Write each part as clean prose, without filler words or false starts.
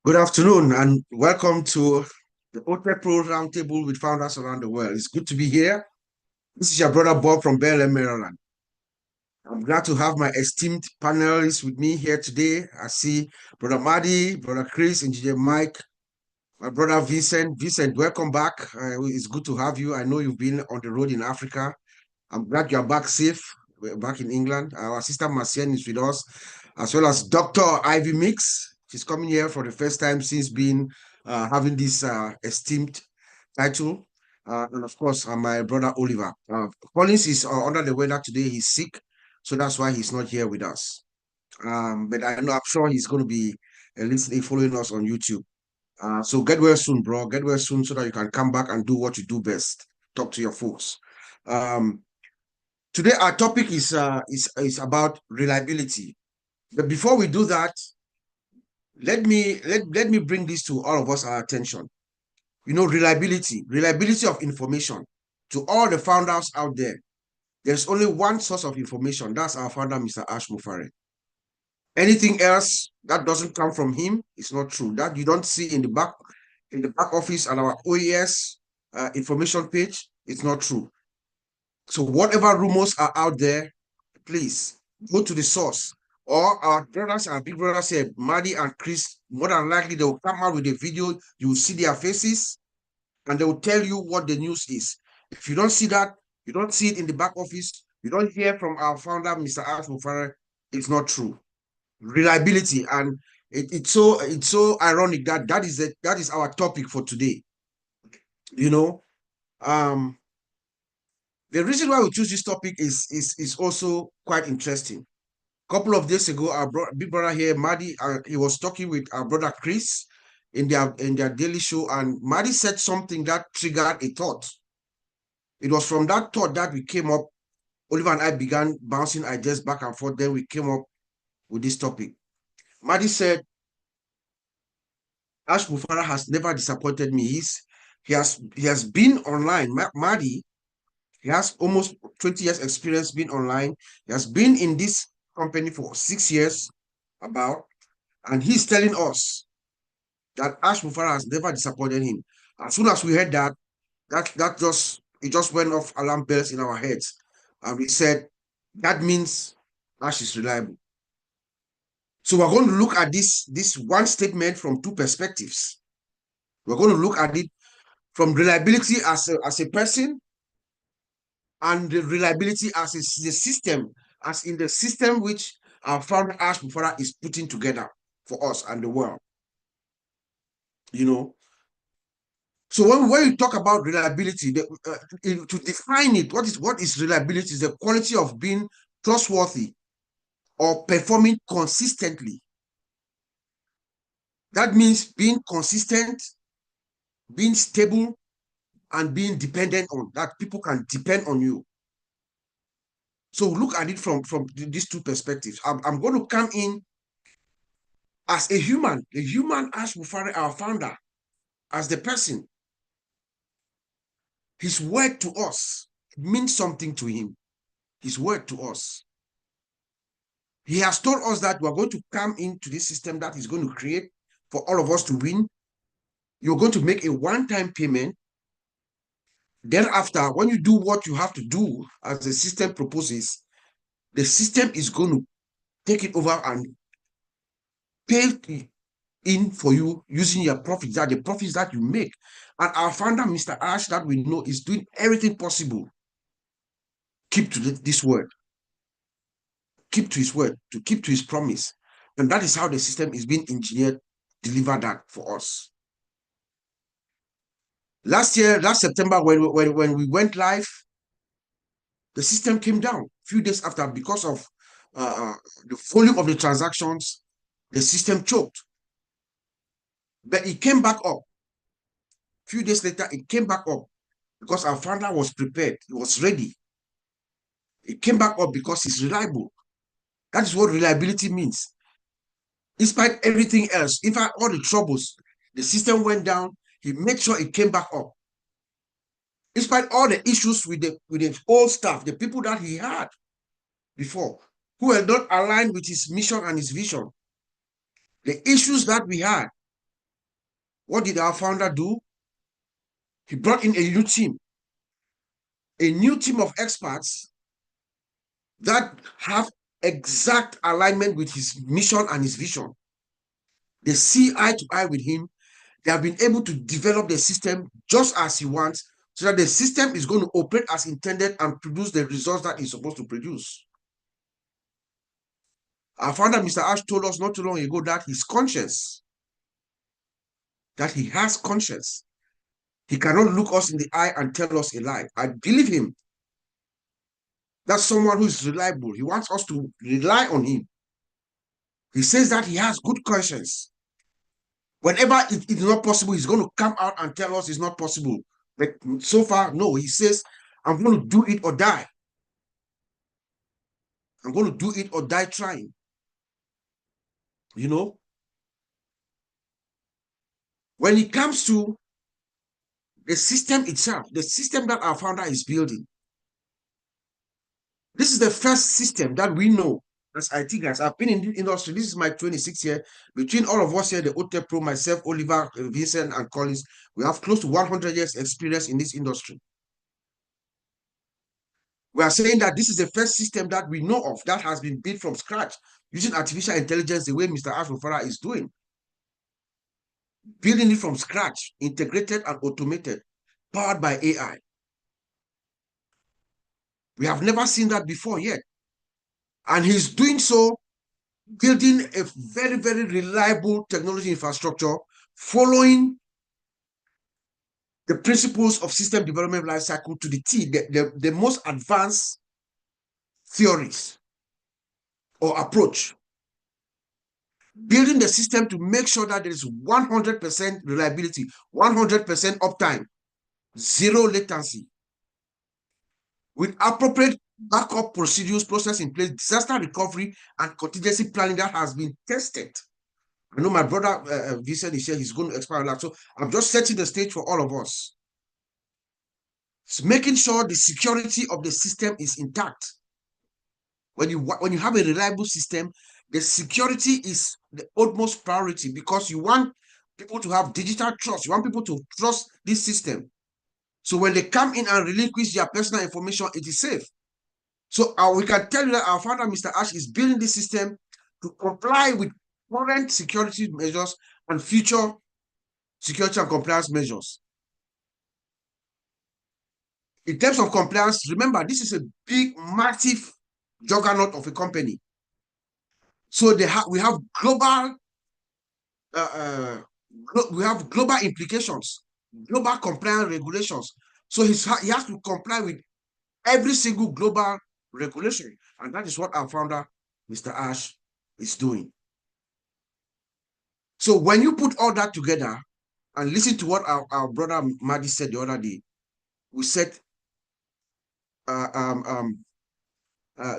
Good afternoon and welcome to the OTECH PROS Roundtable with founders around the world. It's good to be here. This is your brother Bob from Bel Maryland. I'm glad to have my esteemed panelists with me here today. I see Brother Madi, Brother Chris, Engineer Mike, my brother Vincent. Vincent, welcome back. It's good to have you. I know you've been on the road in Africa. I'm glad you're back safe. We're back in England. Our sister Marcienne is with us, as well as Dr. Ivy Mix. She's coming here for the first time since being having this esteemed title. And of course, my brother Oliver. Collins is under the weather today. He's sick, so that's why he's not here with us. But I know I'm sure he's going to be listening, following us on YouTube. So get well soon, bro. Get well soon so that you can come back and do what you do best. Talk to your folks. Um, Today, our topic is about reliability. But before we do that, let me bring this to all of us our attention. You know, reliability of information. To all the founders out there, there's only one source of information. That's our founder, Mr. Ash Mufareh. Anything else that doesn't come from him is not true. That you don't see in the back office and our OES information page, it's not true. So whatever rumors are out there, please go to the source. Or our brothers and big brothers here, Maddie and Chris, more than likely they will come out with a video. You will see their faces and they will tell you what the news is. If you don't see that, you don't see it in the back office, you don't hear from our founder, Mr. Ash Mufareh, it's not true. Reliability. And it's so ironic that that is our topic for today. You know, um, the reason why we choose this topic is also quite interesting. A couple of days ago, our big brother here, Maddie, he was talking with our brother Chris in their daily show, and Maddie said something that triggered a thought. It was from that thought that we came up. Oliver and I began bouncing ideas back and forth. Then we came up with this topic. Maddie said, Ash Mufareh has never disappointed me. He has been online. Maddie, he has almost 20 years experience being online. He has been in this company for 6 years, about, and he's telling us that Ash Mufareh has never disappointed him. As soon as we heard that, it just went off alarm bells in our heads. And we said, that means Ash is reliable. So we're going to look at this one statement from two perspectives. We're going to look at it from reliability as a person and the reliability as the system, as in the system which our founder Ash Mufareh is putting together for us and the world. You know, so when you talk about reliability, to define it, what is reliability? Is the quality of being trustworthy or performing consistently. That means being consistent, being stable, and being dependent on, that people can depend on you. So look at it from these two perspectives. I'm going to come in as a human, the human Ash Mufareh, our founder, as the person. His word to us means something to him. His word to us. He has told us that we're going to come into this system that he's going to create for all of us to win. You're going to make a one-time payment. Thereafter, when you do what you have to do as the system proposes, the system is going to take it over and pay in for you using your profits, that the profits that you make. And our founder, Mr. Ash, that we know, is doing everything possible. Keep to this word. Keep to his word, to keep to his promise. And that is how the system is being engineered, deliver that for us. Last September, when we went live, the system came down a few days after because of the volume of the transactions. The system choked. But it came back up. A few days later, it came back up because our founder was prepared. He was ready. It came back up because he's reliable. That is what reliability means. Despite everything else, in fact, all the troubles, the system went down. He made sure it came back up. Despite all the issues with the old staff, the people that he had before, who were not aligned with his mission and his vision, the issues that we had, What did our founder do? He brought in a new team of experts that have exact alignment with his mission and his vision. They see eye to eye with him. They have been able to develop the system just as he wants, so that the system is going to operate as intended and produce the results that it's supposed to produce. Our founder, Mr. Ash, told us not too long ago that he's conscious, that he has conscience. He cannot look us in the eye and tell us a lie. I believe him. That's someone who is reliable. He wants us to rely on him. He says that he has good conscience. Whenever it is not possible, he's going to come out and tell us it's not possible. But so far, no, he says, I'm going to do it or die. I'm going to do it or die trying. You know? When it comes to the system itself, the system that our founder is building, this is the first system that we know as IT guys. I've been in the industry. This is my 26th year. Between all of us here, the OTECH Pro, myself, Oliver, Vincent, and Collins, we have close to 100 years experience in this industry. We are saying that this is the first system that we know of that has been built from scratch using artificial intelligence the way Mr. Ash Mufareh is doing. Building it from scratch, integrated and automated, powered by AI. We have never seen that before yet. And he's doing so, building a very, very reliable technology infrastructure, following the principles of system development lifecycle to the T, the most advanced theories or approach. Building the system to make sure that there is 100% reliability, 100% uptime, zero latency, with appropriate backup procedures, process in place, disaster recovery, and contingency planning that has been tested. I know my brother Vincent is here, he's going to expand on that. So I'm just setting the stage for all of us. It's making sure the security of the system is intact. When you have a reliable system, the security is the utmost priority because you want people to have digital trust. You want people to trust this system. So when they come in and relinquish their personal information, it is safe. So we can tell you that our founder, Mr. Ash, is building this system to comply with current security measures and future security and compliance measures. In terms of compliance, remember, this is a big, massive juggernaut of a company. So we have global implications, global compliance regulations. So he has to comply with every single global regulation. And that is what our founder, Mr. Ash, is doing. So when you put all that together and listen to what our brother Madi said the other day, we said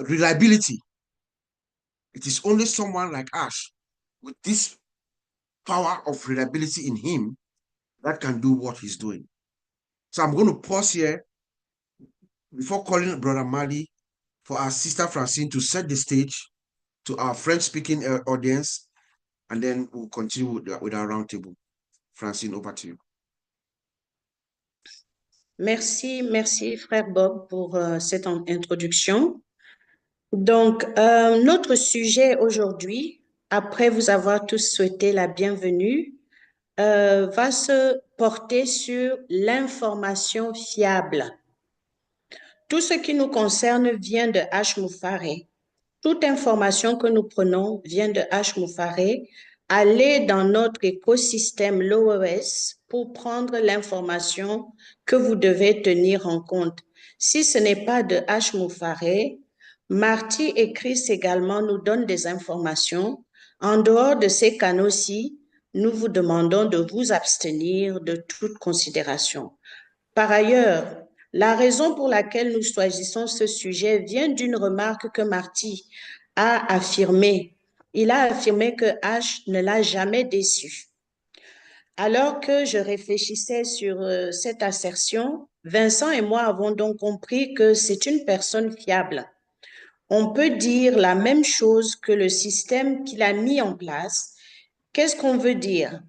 reliability. It is only someone like Ash with this power of reliability in him that can do what he's doing. So I'm going to pause here before calling Brother Madi for our sister Francine to set the stage to our French-speaking audience, and then we'll continue with our roundtable. Francine, over to you. Merci frère Bob pour cette introduction. Donc, notre sujet aujourd'hui, après vous avoir tous souhaité la bienvenue, va se porter sur l'information fiable. Tout ce qui nous concerne vient de H. Mufareh. Toute information que nous prenons vient de H. Mufareh. Allez dans notre écosystème l'OES pour prendre l'information que vous devez tenir en compte. Si ce n'est pas de H. Mufareh, Marty et Chris également nous donnent des informations. En dehors de ces canaux-ci, nous vous demandons de vous abstenir de toute considération. Par ailleurs, la raison pour laquelle nous choisissons ce sujet vient d'une remarque que Marty a affirmée. Il a affirmé que H ne l'a jamais déçu. Alors que je réfléchissais sur cette assertion, Vincent et moi avons donc compris que c'est une personne fiable. On peut dire la même chose que le système qu'il a mis en place. Qu'est-ce qu'on veut dire?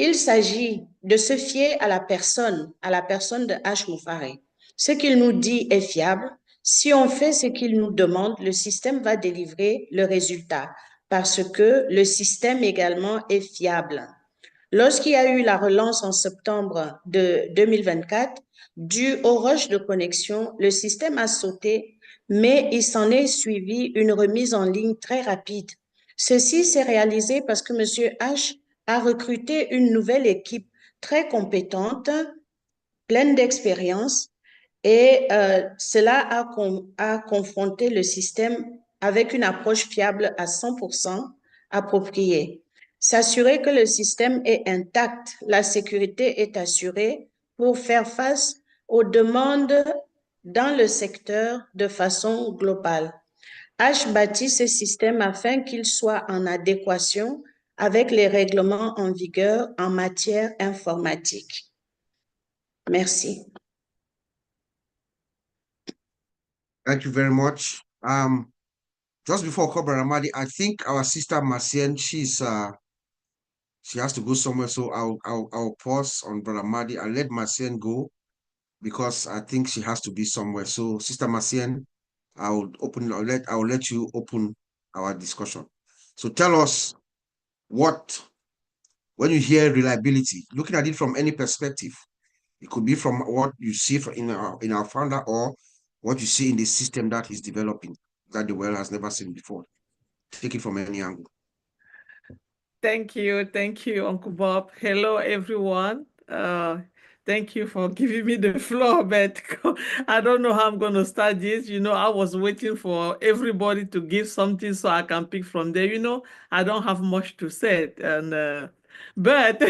Il s'agit de se fier à la personne de H. Mufareh. Ce qu'il nous dit est fiable. Si on fait ce qu'il nous demande, le système va délivrer le résultat parce que le système également est fiable. Lorsqu'il y a eu la relance en septembre de 2024, dû au rush de connexion, le système a sauté, mais il s'en est suivi une remise en ligne très rapide. Ceci s'est réalisé parce que M. H a recruté une nouvelle équipe très compétente, pleine d'expérience, et cela a confronté le système avec une approche fiable à 100% appropriée. S'assurer que le système est intact, la sécurité est assurée pour faire face aux demandes dans le secteur de façon globale. H bâtit ce système afin qu'il soit en adéquation avec les règlements en vigueur en matière informatique. Merci. Thank you very much. Just before Cobra Ramadi, I think our sister Marcienne, she has to go somewhere, so I'll pause on Brother Madi. I'll let Marcienne go because I think she has to be somewhere. So, Sister Marcienne, I'll let you open our discussion. So tell us when you hear reliability, looking at it from any perspective, it could be from what you see in our founder or what you see in the system that he's developing that the world has never seen before. Take it from any angle. Thank you, Uncle Bob. Hello, everyone. Thank you for giving me the floor, but I don't know how I'm going to start this. I was waiting for everybody to give something so I can pick from there. I don't have much to say. But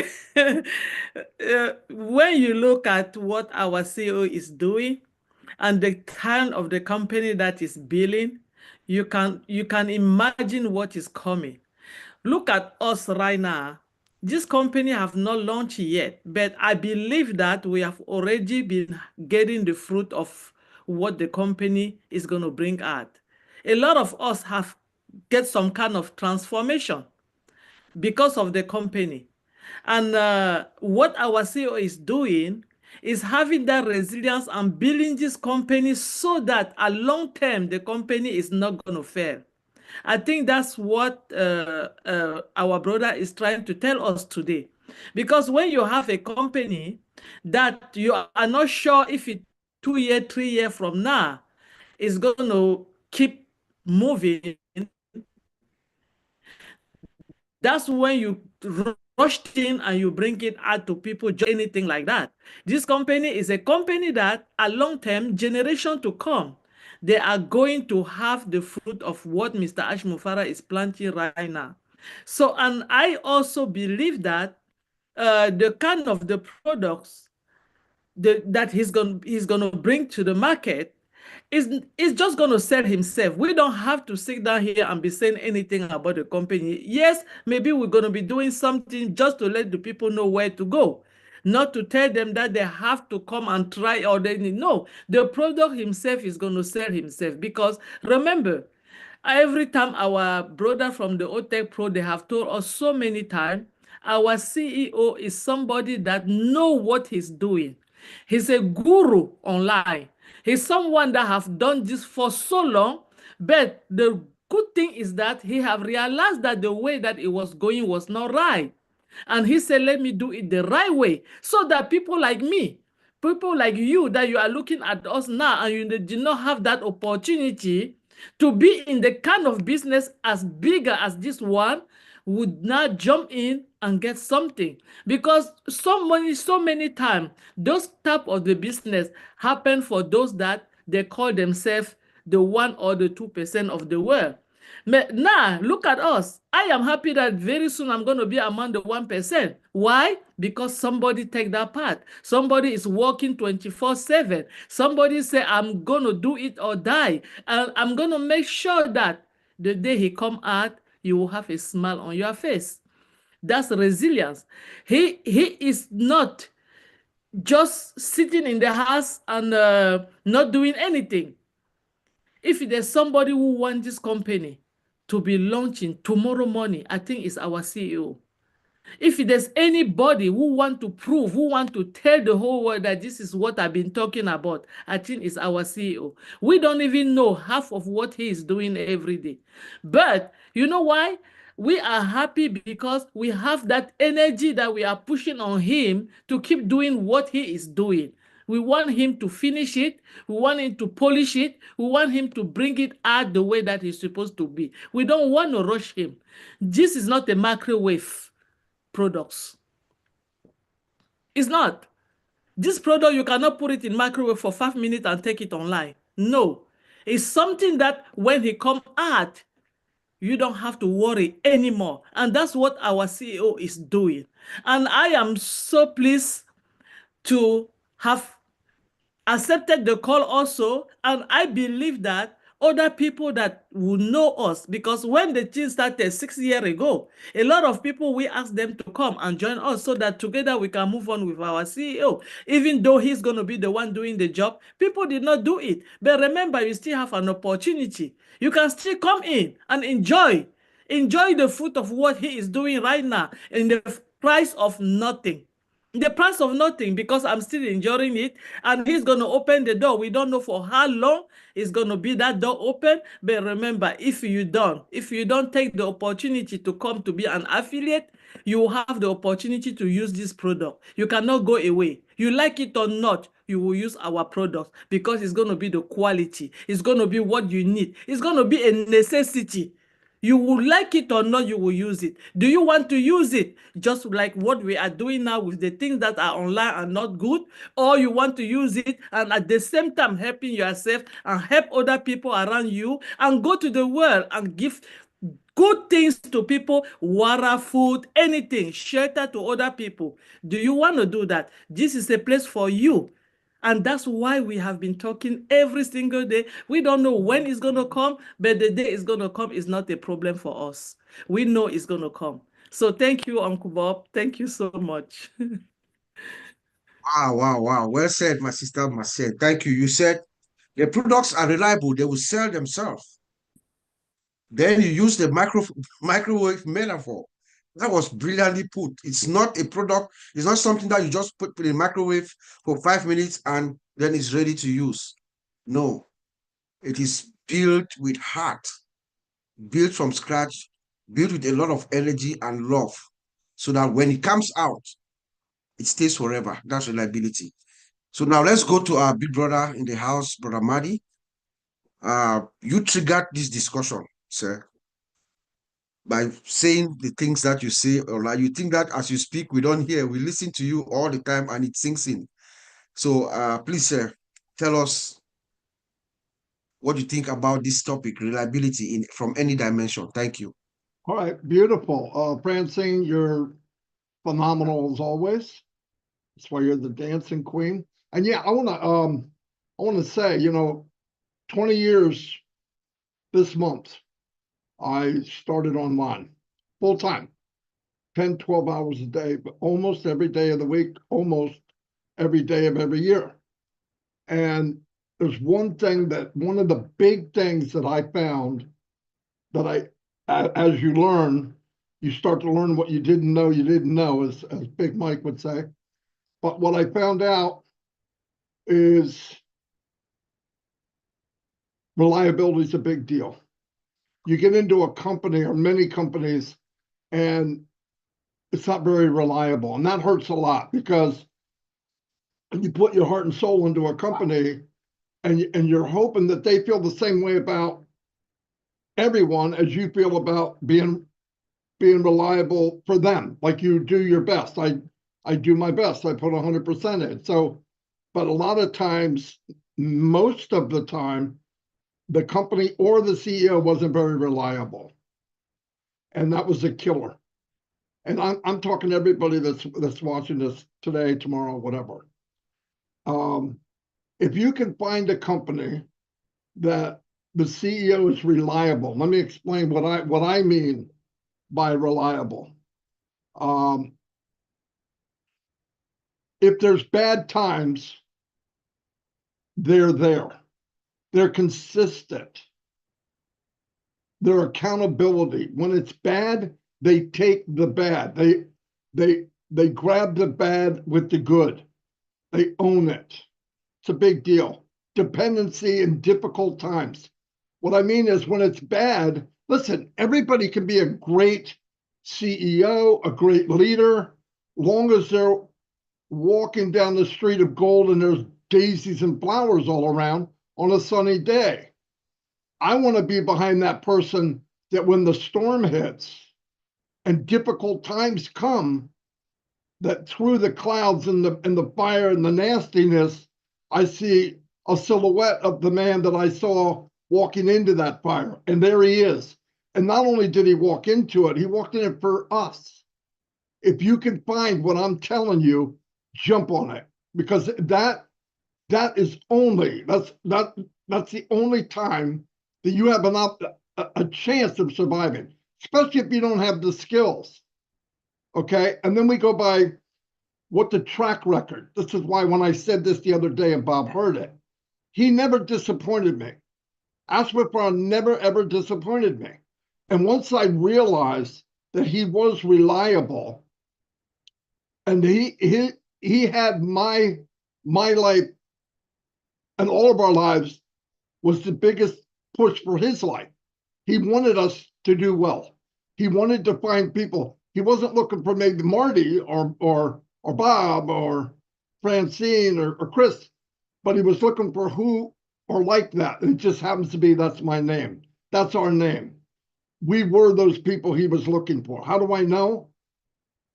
when you look at what our CEO is doing and the kind of the company that is building, you can imagine what is coming. Look at us right now. This company have not launched yet, but I believe that we have already been getting the fruit of what the company is going to bring out. A lot of us have get some kind of transformation because of the company. And what our CEO is doing is having that resilience and building this company so that a long term, the company is not going to fail. I think that's what our brother is trying to tell us today. Because when you have a company that you are not sure if it 2 years, 3 years from now is going to keep moving, that's when you rush in and you bring it out to people, just anything like that. This company is a company that a long-term generation to come, they are going to have the fruit of what Mr. Ash Mufareh is planting right now. So, and I also believe that the kind of the products that he's gonna bring to the market is just going to sell himself. We don't have to sit down here and be saying anything about the company. Yes, maybe we're going to be doing something just to let the people know where to go, not to tell them that they have to come and try or they need. No, the product himself is going to sell himself. Because remember, every time our brother from the OTECH Pro, they have told us so many times, our CEO is somebody that know what he's doing. He's a guru online. He's someone that have done this for so long, but the good thing is that he have realized that the way that it was going was not right. And he said, let me do it the right way so that people like me, people like you, that you are looking at us now and you did not have that opportunity to be in the kind of business as bigger as this one, would not jump in and get something. Because so many times, those type of the business happen for those that they call themselves the 1 or the 2% of the world. But now, look at us. I am happy that very soon I'm going to be among the 1%. Why? Because somebody take that part. Somebody is working 24/7. Somebody say, I'm going to do it or die. And I'm going to make sure that the day he come out, you will have a smile on your face. That's resilience. He is not just sitting in the house and not doing anything. If there's somebody who wants this company to be launching tomorrow morning, I think it's our CEO. If there's anybody who want to prove, who want to tell the whole world that this is what I've been talking about, I think it's our CEO. We don't even know half of what he is doing every day. But you know why? We are happy because we have that energy that we are pushing on him to keep doing what he is doing. We want him to finish it. We want him to polish it. We want him to bring it out the way that it's supposed to be. We don't want to rush him. This is not a microwave products. It's not. This product, you cannot put it in microwave for 5 minutes and take it online. No. It's something that when he come out, you don't have to worry anymore. And that's what our CEO is doing. And I am so pleased to have accepted the call also. And I believe that other people that will know us, because when the team started 6 years ago, a lot of people, we asked them to come and join us so that together we can move on with our CEO. Even though he's going to be the one doing the job, people did not do it. But remember, you still have an opportunity. You can still come in and enjoy the fruit of what he is doing right now in the price of nothing. The price of nothing, because I'm still enjoying it, and he's going to open the door. We don't know for how long it's going to be that door open, but remember, if you don't take the opportunity to come to be an affiliate, you will have the opportunity to use this product. You cannot go away. You like it or not, you will use our product because it's going to be the quality. It's going to be what you need. It's going to be a necessity. You will like it or not, you will use it. Do you want to use it? Just like what we are doing now with the things that are online are not good, or you want to use it and at the same time helping yourself and help other people around you and go to the world and give good things to people, water, food, anything, shelter to other people. Do you want to do that? This is a place for you. And that's why we have been talking every single day. We don't know when it's going to come, but the day it's going to come is not a problem for us. We know it's going to come. So thank you, Uncle Bob. Thank you so much. Wow. Well said, my sister Marcel. Thank you. You said the products are reliable. They will sell themselves. Then you use the microwave metaphor. That was brilliantly put. It's not a product. It's not something that you just put in the microwave for 5 minutes and then it's ready to use. No, it is built with heart, built from scratch, built with a lot of energy and love, so that when it comes out, it stays forever. That's reliability. So now let's go to our big brother in the house, Brother Madi. You triggered this discussion, sir, by saying the things that you say, or like you think that as you speak, we don't hear, we listen to you all the time and it sinks in. So please, sir, tell us what you think about this topic, reliability from any dimension. Thank you. All right, beautiful. Francine, you're phenomenal as always. That's why you're the dancing queen. And yeah, I wanna say, 20 years this month, I started online full time, 10, 12 hours a day, but almost every day of the week, almost every day of every year. And there's one of the big things that I found that as you learn, you start to learn what you didn't know, as Big Mike would say. But what I found out is reliability is a big deal. You get into a company or many companies and it's not very reliable. And that hurts a lot because you put your heart and soul into a company and you're hoping that they feel the same way about everyone as you feel about being reliable for them. Like you do your best. I do my best. I put 100% in. So, but a lot of times, most of the time, the company or the CEO wasn't very reliable. And that was a killer. And I'm talking to everybody that's watching this today, tomorrow, whatever. If you can find a company that the CEO is reliable, let me explain what I mean by reliable. If there's bad times, they're there. They're consistent. Their accountability. When it's bad, they take the bad. They grab the bad with the good. They own it. It's a big deal. Dependency in difficult times. What I mean is when it's bad, listen, everybody can be a great CEO, a great leader, long as they're walking down the street of gold and there's daisies and flowers all around on a sunny day. I want to be behind that person that when the storm hits and difficult times come, that through the clouds and the fire and the nastiness, I see a silhouette of the man that I saw walking into that fire. And there he is. And not only did he walk into it, he walked in it for us. If you can find what I'm telling you, jump on it, because that's the only time that you have a chance of surviving, especially if you don't have the skills. Okay, and then we go by what the track record. This is why when I said this the other day and Bob heard it, he never disappointed me. Asmafar never ever disappointed me. And once I realized that he was reliable, and he had my life and all of our lives was the biggest push for his life. He wanted us to do well. He wanted to find people. He wasn't looking for maybe Marty or Bob or Francine or Chris, but he was looking for who are like that. And it just happens to be that's my name. That's our name. We were those people he was looking for. How do I know?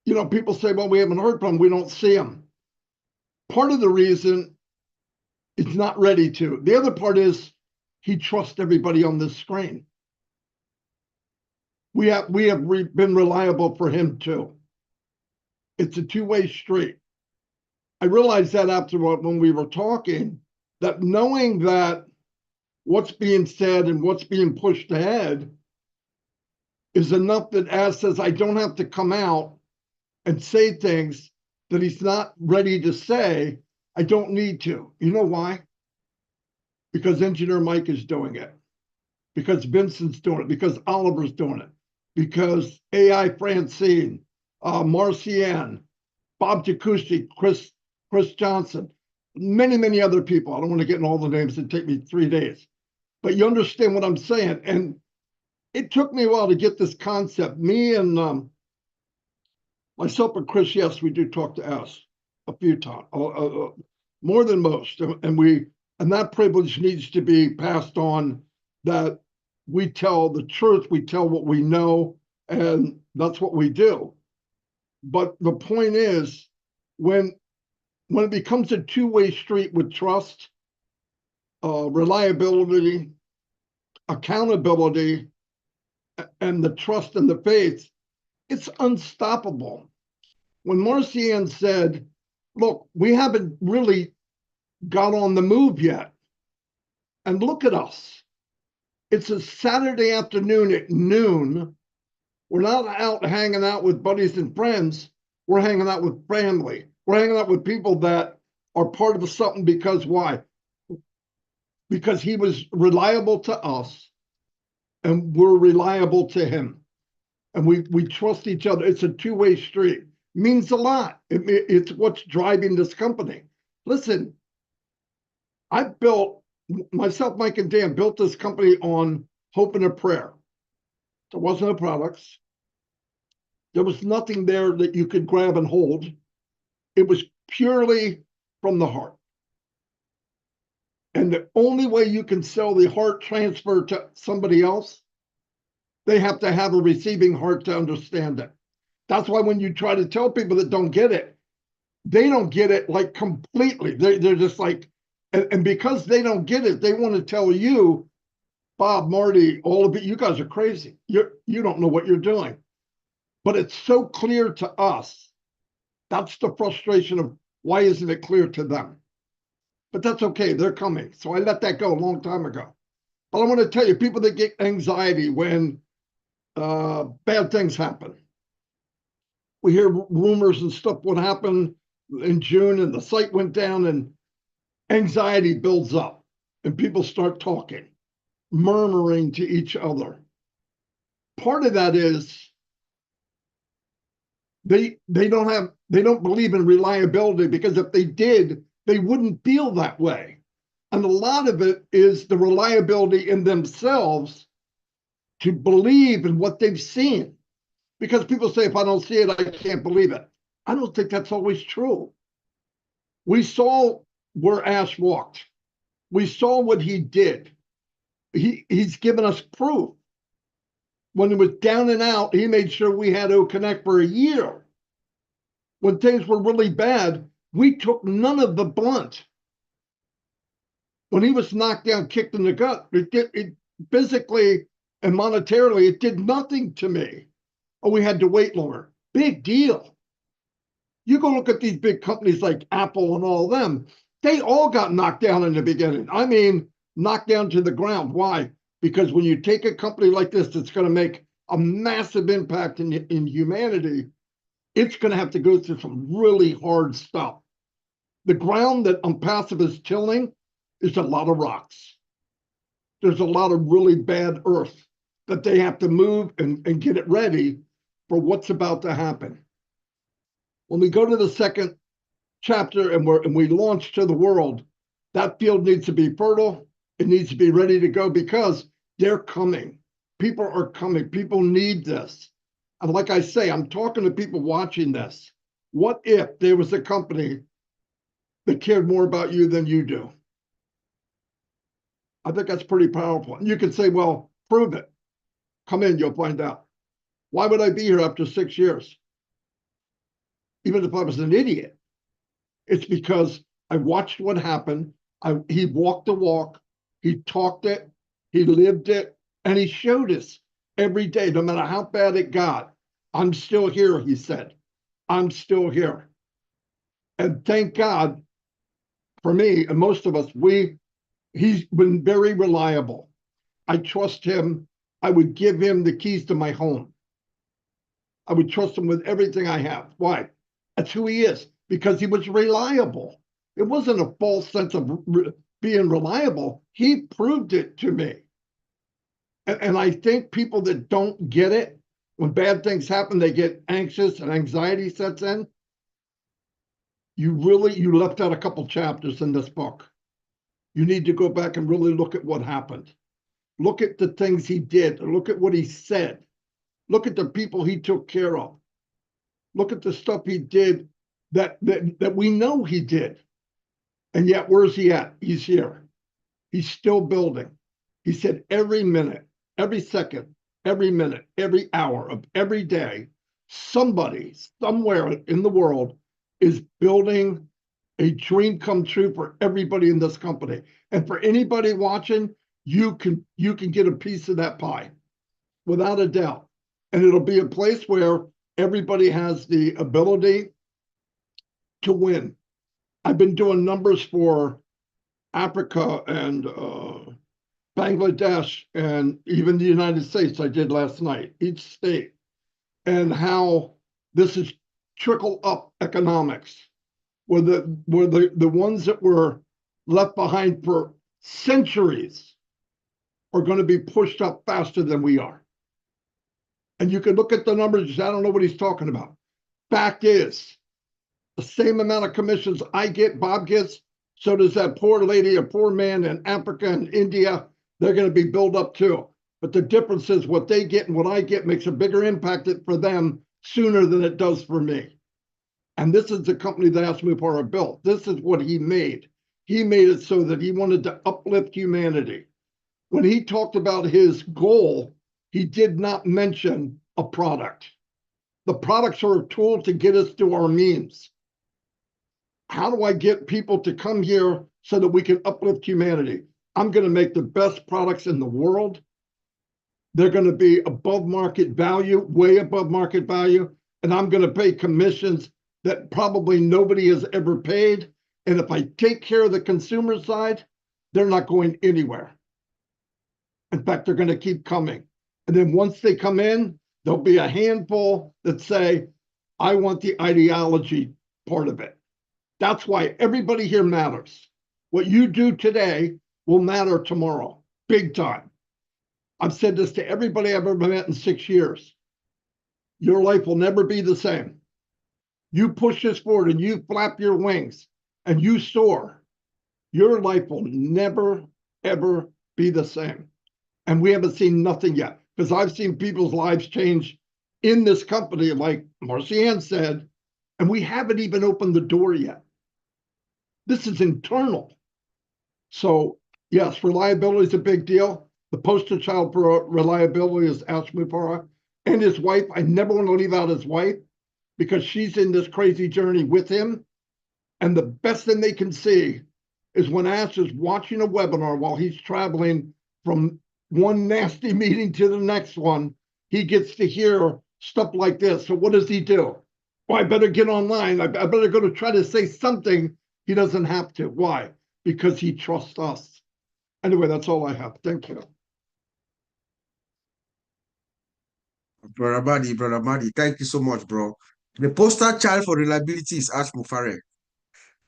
You know, people say, well, we haven't heard from him. We don't see him. Part of the reason is not ready to. The other part is he trusts everybody on this screen. We have been reliable for him too. It's a two-way street. I realized that after when we were talking, that knowing that what's being said and what's being pushed ahead is enough that Az says, I don't have to come out and say things that he's not ready to say. I don't need to. You know why? Because Engineer Mike is doing it. Because Vincent's doing it. Because Oliver's doing it. Because AI Francine, Marcianne, Bob Jacucci, Chris Johnson, many other people. I don't want to get in all the names. It'd take me 3 days. But you understand what I'm saying. And it took me a while to get this concept. Me and myself and Chris, yes, we do talk to us a few times, more than most. And that privilege needs to be passed on, that we tell the truth, we tell what we know, and that's what we do. But the point is, when it becomes a two-way street with trust, reliability, accountability, and the trust and the faith, it's unstoppable. When Marcianne said, look, we haven't really got on the move yet, and look at us. It's a Saturday afternoon at noon. We're not out hanging out with buddies and friends. We're hanging out with family. We're hanging out with people that are part of something. Because why? Because he was reliable to us and we're reliable to him. And we trust each other. It's a two-way street. It means a lot. It's what's driving this company. Listen, I built, myself, Mike, and Dan built this company on hope and a prayer. There wasn't no products. There was nothing there that you could grab and hold. It was purely from the heart. And the only way you can sell the heart transfer to somebody else, they have to have a receiving heart to understand it. That's why when you try to tell people that don't get it, they don't get it like completely. They're just like, and because they don't get it, they want to tell you, Bob, Marty, all of it, you guys are crazy. You don't know what you're doing. But it's so clear to us. That's the frustration of why isn't it clear to them? But that's okay, they're coming. So I let that go a long time ago. But I want to tell you, people that get anxiety when bad things happen. We hear rumors and stuff what happened in June and the site went down and anxiety builds up and people start talking, murmuring to each other. Part of that is They don't believe in reliability, because if they did, they wouldn't feel that way. And a lot of it is the reliability in themselves to believe in what they've seen. Because people say, if I don't see it, I can't believe it. I don't think that's always true. We saw where Ash walked. We saw what he did. He's given us proof. When it was down and out, he made sure we had to connect for a year. When things were really bad, we took none of the blunt. When he was knocked down, kicked in the gut, it physically and monetarily, it did nothing to me. Oh, we had to wait longer. Big deal. You go look at these big companies like Apple and all of them. They all got knocked down in the beginning. I mean, knocked down to the ground. Why? Because when you take a company like this that's going to make a massive impact in humanity, it's going to have to go through some really hard stuff. The ground that Unpassive is tilling is a lot of rocks. There's a lot of really bad earth that they have to move and get it ready for what's about to happen. When we go to the second chapter and we launch to the world, that field needs to be fertile. It needs to be ready to go, because they're coming. People are coming. People need this. And like I say, I'm talking to people watching this. What if there was a company that cared more about you than you do? I think that's pretty powerful. And you could say, well, prove it. Come in, you'll find out. Why would I be here after 6 years? Even if I was an idiot. It's because I watched what happened. He walked the walk. He talked it. He lived it. And he showed us every day, no matter how bad it got. I'm still here, he said. I'm still here. And thank God, for me and most of us, he's been very reliable. I trust him. I would give him the keys to my home. I would trust him with everything I have. Why? That's who he is, because he was reliable. It wasn't a false sense of being reliable. He proved it to me. And I think people that don't get it, when bad things happen, they get anxious and anxiety sets in. You left out a couple chapters in this book. You need to go back and really look at what happened. Look at the things he did. Look at what he said. Look at the people he took care of. Look at the stuff he did that we know he did. And yet, where's he at? He's here. He's still building. He said every minute, every second, every minute, every hour of every day, somebody somewhere in the world is building a dream come true for everybody in this company. And for anybody watching, you can get a piece of that pie, without a doubt. And it'll be a place where everybody has the ability to win. I've been doing numbers for Africa and Bangladesh and even the United States. I did last night, each state, and how this is trickle up economics, where the ones that were left behind for centuries are going to be pushed up faster than we are. And you can look at the numbers and say, I don't know what he's talking about. Fact is, the same amount of commissions I get, Bob gets, so does that poor lady, a poor man in Africa and India. They're going to be built up too. But the difference is what they get and what I get makes a bigger impact for them sooner than it does for me. And this is the company that Mufareh built. This is what he made. He made it so that he wanted to uplift humanity. When he talked about his goal, he did not mention a product. The products are a tool to get us to our means. How do I get people to come here so that we can uplift humanity? I'm going to make the best products in the world. They're going to be above market value, way above market value. And I'm going to pay commissions that probably nobody has ever paid. And if I take care of the consumer side, they're not going anywhere. In fact, they're going to keep coming. And then once they come in, there'll be a handful that say, I want the ideology part of it. That's why everybody here matters. What you do today will matter tomorrow, big time. I've said this to everybody I've ever met in 6 years. Your life will never be the same. you push this forward and you flap your wings and you soar, your life will never, ever be the same. And we haven't seen nothing yet, because I've seen people's lives change in this company, like Marcianne said, and we haven't even opened the door yet. This is internal. So yes, reliability is a big deal. The poster child for reliability is Ash Mufareh and his wife. I never want to leave out his wife, because she's in this crazy journey with him. And the best thing they can see is when Ash is watching a webinar while he's traveling from one nasty meeting to the next one, he gets to hear stuff like this. So what does he do? Well, I better get online. I better go to try to say something. He doesn't have to. Why? Because he trusts us. Anyway, that's all I have. Thank you. Brother Madi, thank you so much, bro. The poster child for reliability is Ash Mufareh.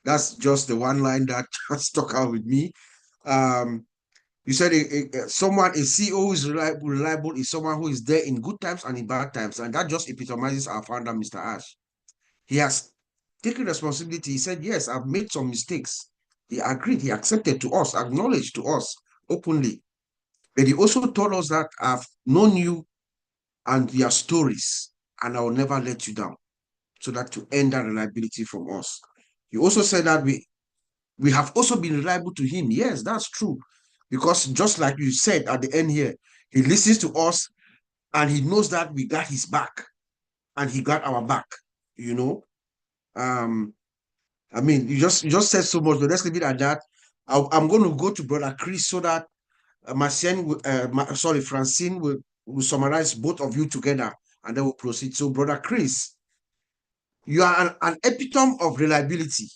That's just the one line that stuck out with me. You said a CEO who is reliable is someone who is there in good times and in bad times. And that just epitomizes our founder, Mr. Ash. He has taken responsibility. He said, yes, I've made some mistakes. He agreed, he accepted to us, acknowledged to us openly. But he also told us that I've known you and your stories, and I will never let you down, so that to end that reliability from us. He also said that we have also been reliable to him. Yes, that's true. Because just like you said at the end here, he listens to us and he knows that we got his back and he got our back, you know. I mean, you just said so much, but let's leave it at that. I'm going to go to Brother Chris so that Francine will summarize both of you together and then we'll proceed. So, Brother Chris, you are an epitome of reliability.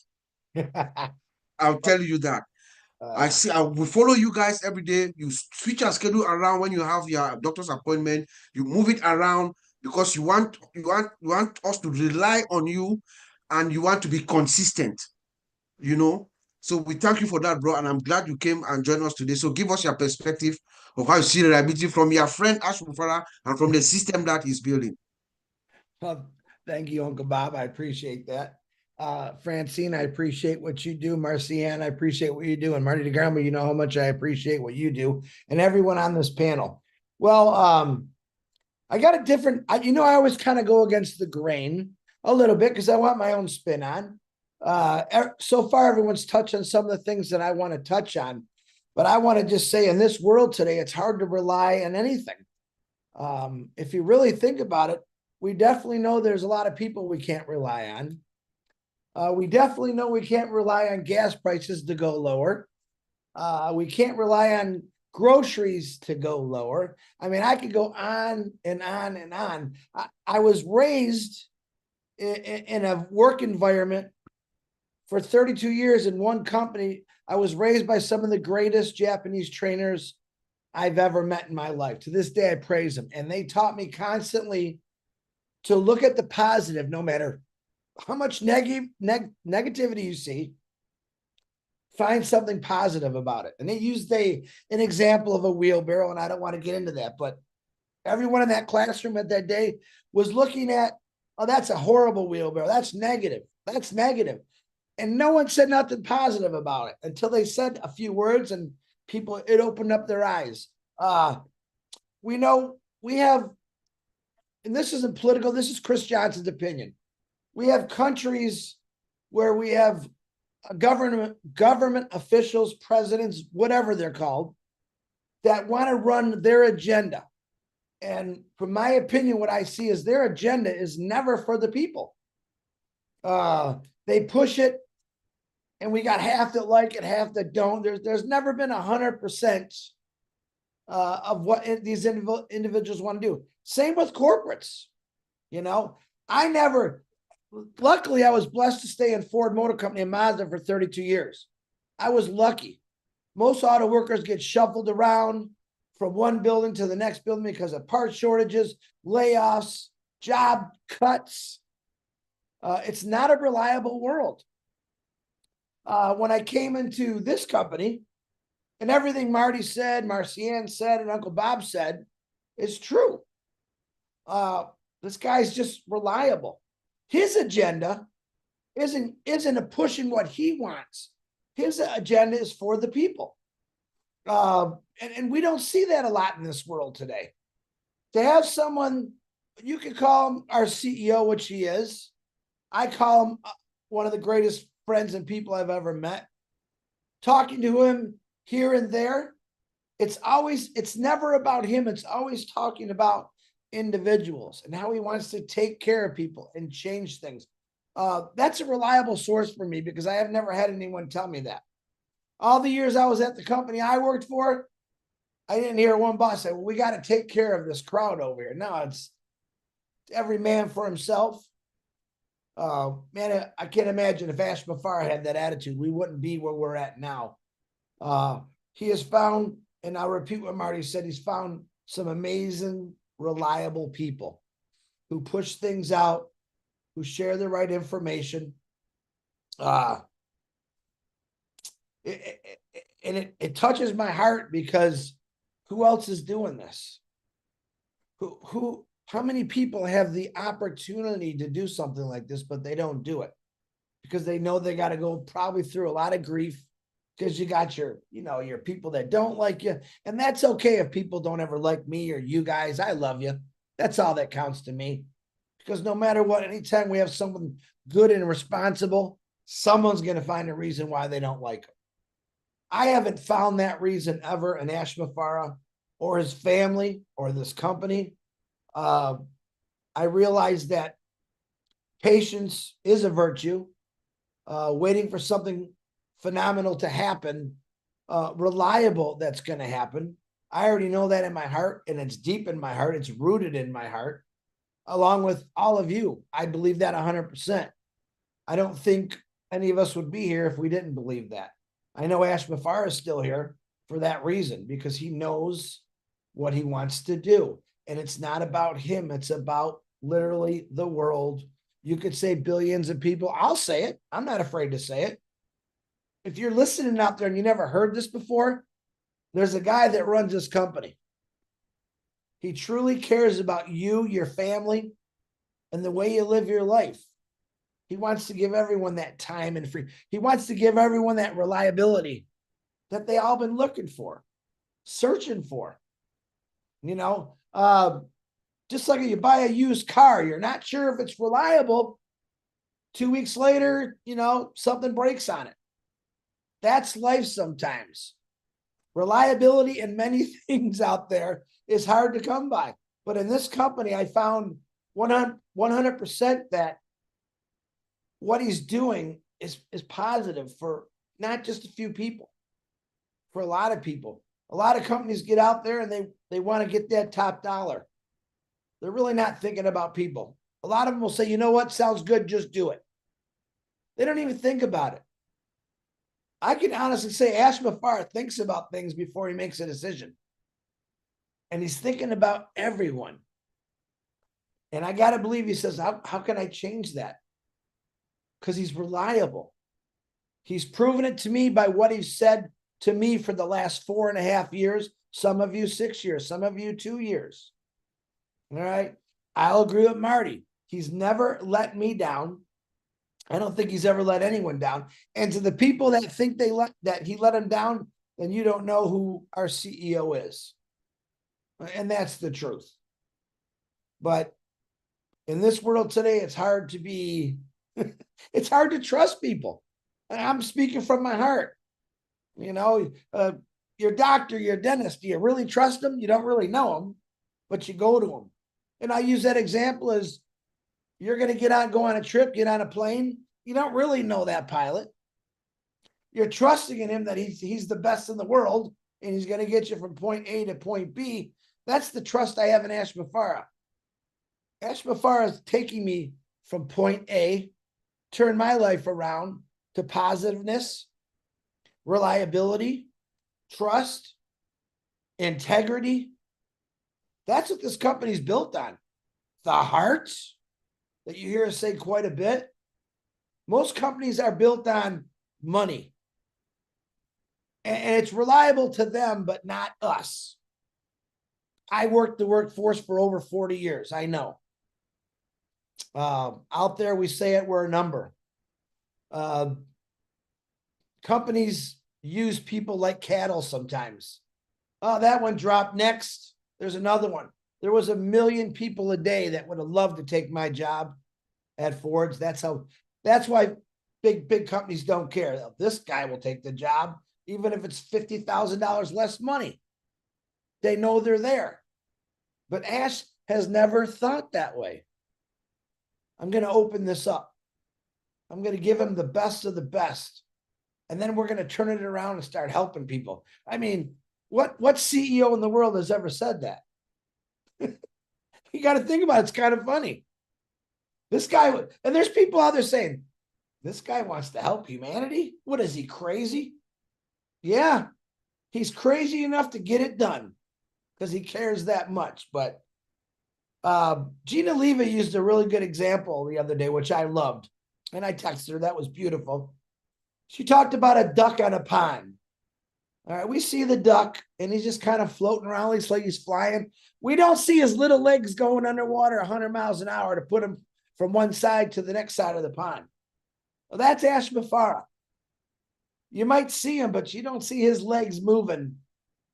I'll tell you that. I will follow you guys every day. You switch your schedule around when you have your doctor's appointment. You move it around because you want us to rely on you, and you want to be consistent, you know. So we thank you for that, bro, and I'm glad you came and joined us today. So give us your perspective of how you see reliability from your friend Ash Mufareh and from the system that he's building. Well, thank you, Uncle Bob. I appreciate that. Francine, I appreciate what you do. Marcianne, I appreciate what you do. And Marty DeGrama, you know how much I appreciate what you do. And everyone on this panel. Well, I got a different, I always kind of go against the grain a little bit because I want my own spin on. So far, everyone's touched on some of the things that I want to touch on. But I want to just say in this world today, it's hard to rely on anything. If you really think about it, we definitely know there's a lot of people we can't rely on. We definitely know we can't rely on gas prices to go lower. We can't rely on groceries to go lower. I mean, I could go on and on and on. I was raised in a work environment for 32 years in one company. I was raised by some of the greatest Japanese trainers I've ever met in my life. To this day, I praise them. And they taught me constantly to look at the positive, no matter how much negativity you see, find something positive about it. And they used an example of a wheelbarrow, and I don't want to get into that, but everyone in that classroom at that day was looking at, oh, that's a horrible wheelbarrow. That's negative. That's negative. And no one said nothing positive about it until they said a few words, and it opened up their eyes. We know we have, and this isn't political, this is Chris Johnson's opinion. We have countries where we have government officials, presidents, whatever they're called, that want to run their agenda. And from my opinion, what I see is their agenda is never for the people. They push it, and we got half that like it, half that don't. There's never been 100% of what these individuals want to do. Same with corporates. Luckily, I was blessed to stay in Ford Motor Company and Mazda for 32 years. I was lucky. Most auto workers get shuffled around from one building to the next building because of part shortages, layoffs, job cuts. It's not a reliable world. When I came into this company, and everything Marty said, Marcianne said, and Uncle Bob said is true. This guy's just reliable. His agenda isn't a pushing what he wants. His agenda is for the people. And we don't see that a lot in this world today. To have someone, you could call him our CEO, which he is. I call him one of the greatest friends and people I've ever met. Talking to him here and there, it's never about him. It's always talking about individuals and how he wants to take care of people and change things. That's a reliable source for me because I have never had anyone tell me that. All the years I was at the company I worked for, I didn't hear one boss say, well, we got to take care of this crowd over here. No, it's every man for himself. Man, I can't imagine if Ash Mufareh had that attitude, we wouldn't be where we're at now. He has found, and I'll repeat what Marty said, he's found some amazing, reliable people who push things out, who share the right information. It touches my heart because who else is doing this? How many people have the opportunity to do something like this, but they don't do it because they know they got to go probably through a lot of grief because you got your people that don't like you. And that's okay if people don't ever like me or you guys. I love you. That's all that counts to me. Because no matter what, anytime we have someone good and responsible, someone's going to find a reason why they don't like them. I haven't found that reason ever in Ash Mufareh or his family or this company. I realized that patience is a virtue. Waiting for something phenomenal to happen, reliable that's going to happen. I already know that in my heart, and it's deep in my heart. It's rooted in my heart, along with all of you. I believe that 100%. I don't think any of us would be here if we didn't believe that. I know Ash Mufareh is still here for that reason, because he knows what he wants to do. And it's not about him. It's about literally the world. You could say billions of people. I'll say it. I'm not afraid to say it. If you're listening out there and you never heard this before, there's a guy that runs this company. He truly cares about you, your family, and the way you live your life. He wants to give everyone that time and free. He wants to give everyone that reliability that they all been looking for, searching for. Just like you buy a used car, you're not sure if it's reliable. 2 weeks later, something breaks on it. That's life sometimes. Reliability in many things out there is hard to come by. But in this company, I found 100% that what he's doing is positive for not just a few people, for a lot of people. A lot of companies get out there and they want to get that top dollar. They're really not thinking about people. A lot of them will say, you know what, sounds good, just do it. They don't even think about it. I can honestly say Ash Mufareh thinks about things before he makes a decision. And he's thinking about everyone. And I got to believe he says, how can I change that? Because he's reliable. He's proven it to me by what he's said to me for the last 4.5 years. Some of you 6 years, some of you 2 years. All right. I'll agree with Marty. He's never let me down. I don't think he's ever let anyone down. And to the people that think that he let them down, then you don't know who our CEO is. And that's the truth. But in this world today, it's hard to be, it's hard to trust people. And I'm speaking from my heart. Your doctor, your dentist, do you really trust them? You don't really know them, but you go to them. And I use that example as you're going to go on a trip, get on a plane. You don't really know that pilot. You're trusting in him that he's the best in the world and he's going to get you from point A to point B. That's the trust I have in Ash Mufareh. Ash Mufareh is taking me from point A, turn my life around to positiveness, reliability, trust, integrity. That's what this company's built on. The heart that you hear us say quite a bit. Most companies are built on money. And it's reliable to them, but not us. I worked the workforce for over 40 years. I know. Out there, we say it, we're a number. Companies use people like cattle sometimes. Oh, that one dropped. Next, there's another one. There was 1 million people a day that would have loved to take my job at Ford's. That's why big companies don't care. This guy will take the job, even if it's $50,000 less money. They know they're there. But Ash has never thought that way. I'm going to open this up. I'm going to give him the best of the best. And then we're going to turn it around and start helping people. I mean, what CEO in the world has ever said that? You got to think about it. It's kind of funny. This guy, and there's people out there saying, this guy wants to help humanity. What is he, crazy? Yeah, he's crazy enough to get it done because he cares that much. But Gina Leva used a really good example the other day, which I loved. And I texted her. That was beautiful. She talked about a duck on a pond. All right, we see the duck, and he's just kind of floating around. It's like he's flying. We don't see his little legs going underwater 100 miles an hour to put him from one side to the next side of the pond. Well, that's Ash Mufareh. You might see him, but you don't see his legs moving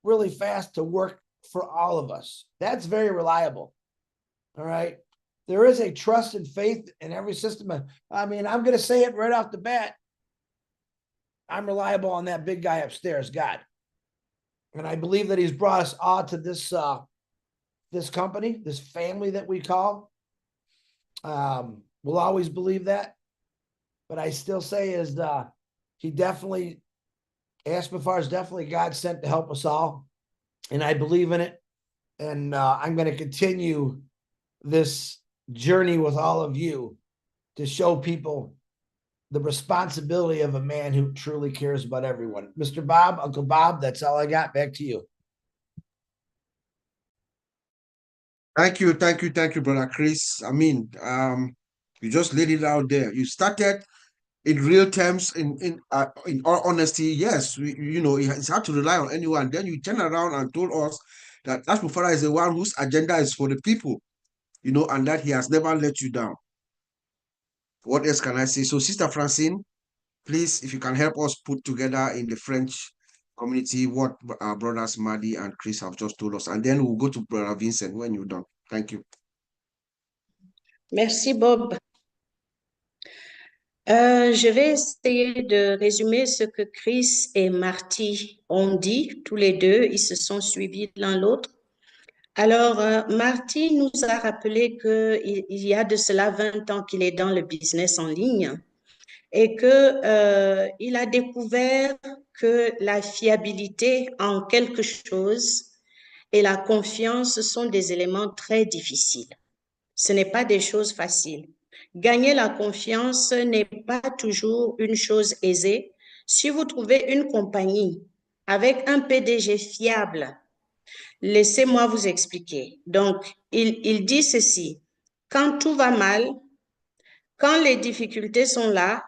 really fast to work for all of us. That's very reliable. All right. There is a trust and faith in every system. I mean, I'm going to say it right off the bat. I'm reliable on that big guy upstairs, God. And I believe that he's brought us all to this company, this family that we call. We'll always believe that. But I still say is he definitely, Ash Mufareh is definitely God sent to help us all. And I believe in it. And I'm going to continue this journey with all of you to show people the responsibility of a man who truly cares about everyone. Mr. Bob, Uncle Bob, that's all I got. Back to you. Thank you, Brother Chris. I mean, you just laid it out there. You started in real terms, in all honesty. Yes, it's hard to rely on anyone. Then you turn around and told us that Ash Mufareh is the one whose agenda is for the people, and that he has never let you down. What else can I say? So, Sister Francine, please, if you can help us put together in the French community what our brothers Madi and Chris have just told us. And then we'll go to Brother Vincent when you're done. Thank you. Merci, Bob. Je vais essayer de résumer ce que Chris et Marty ont dit, tous les deux. Ils se sont suivis l'un l'autre. Alors, Marty nous a rappelé qu'il y a de cela 20 ans qu'il est dans le business en ligne et qu'il a découvert que la fiabilité en quelque chose et la confiance sont des éléments très difficiles. Ce n'est pas des choses faciles. Gagner la confiance n'est pas toujours une chose aisée. Si vous trouvez une compagnie avec un PDG fiable, laissez-moi vous expliquer. Donc, il dit ceci. Quand tout va mal, quand les difficultés sont là,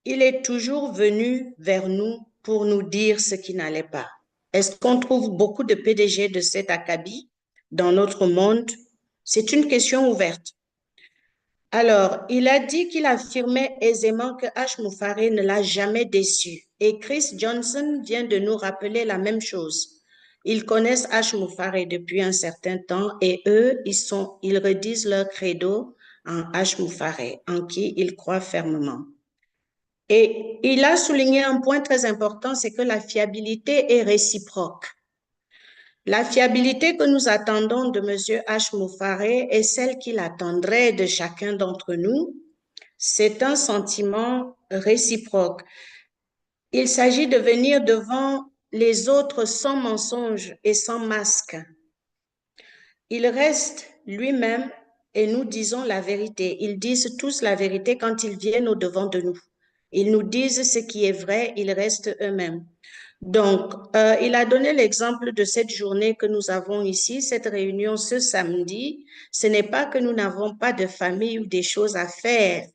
il est toujours venu vers nous pour nous dire ce qui n'allait pas. Est-ce qu'on trouve beaucoup de PDG de cet acabit dans notre monde? C'est une question ouverte. Alors, il a dit qu'il affirmait aisément que Ash Mufareh ne l'a jamais déçu. Et Chris Johnson vient de nous rappeler la même chose. Ils connaissent Ash Mufareh depuis un certain temps et eux, ils redisent leur credo en Ash Mufareh, en qui ils croient fermement. Et il a souligné un point très important, c'est que la fiabilité est réciproque. La fiabilité que nous attendons de M. Ash Mufareh est celle qu'il attendrait de chacun d'entre nous. C'est un sentiment réciproque. Il s'agit de venir devant les autres sans mensonge et sans masque. Il reste lui-même et nous disons la vérité. Ils disent tous la vérité quand ils viennent au-devant de nous. Ils nous disent ce qui est vrai, ils restent eux-mêmes. Donc, il a donné l'exemple de cette journée que nous avons ici, cette réunion ce samedi. Ce n'est pas que nous n'avons pas de famille ou des choses à faire,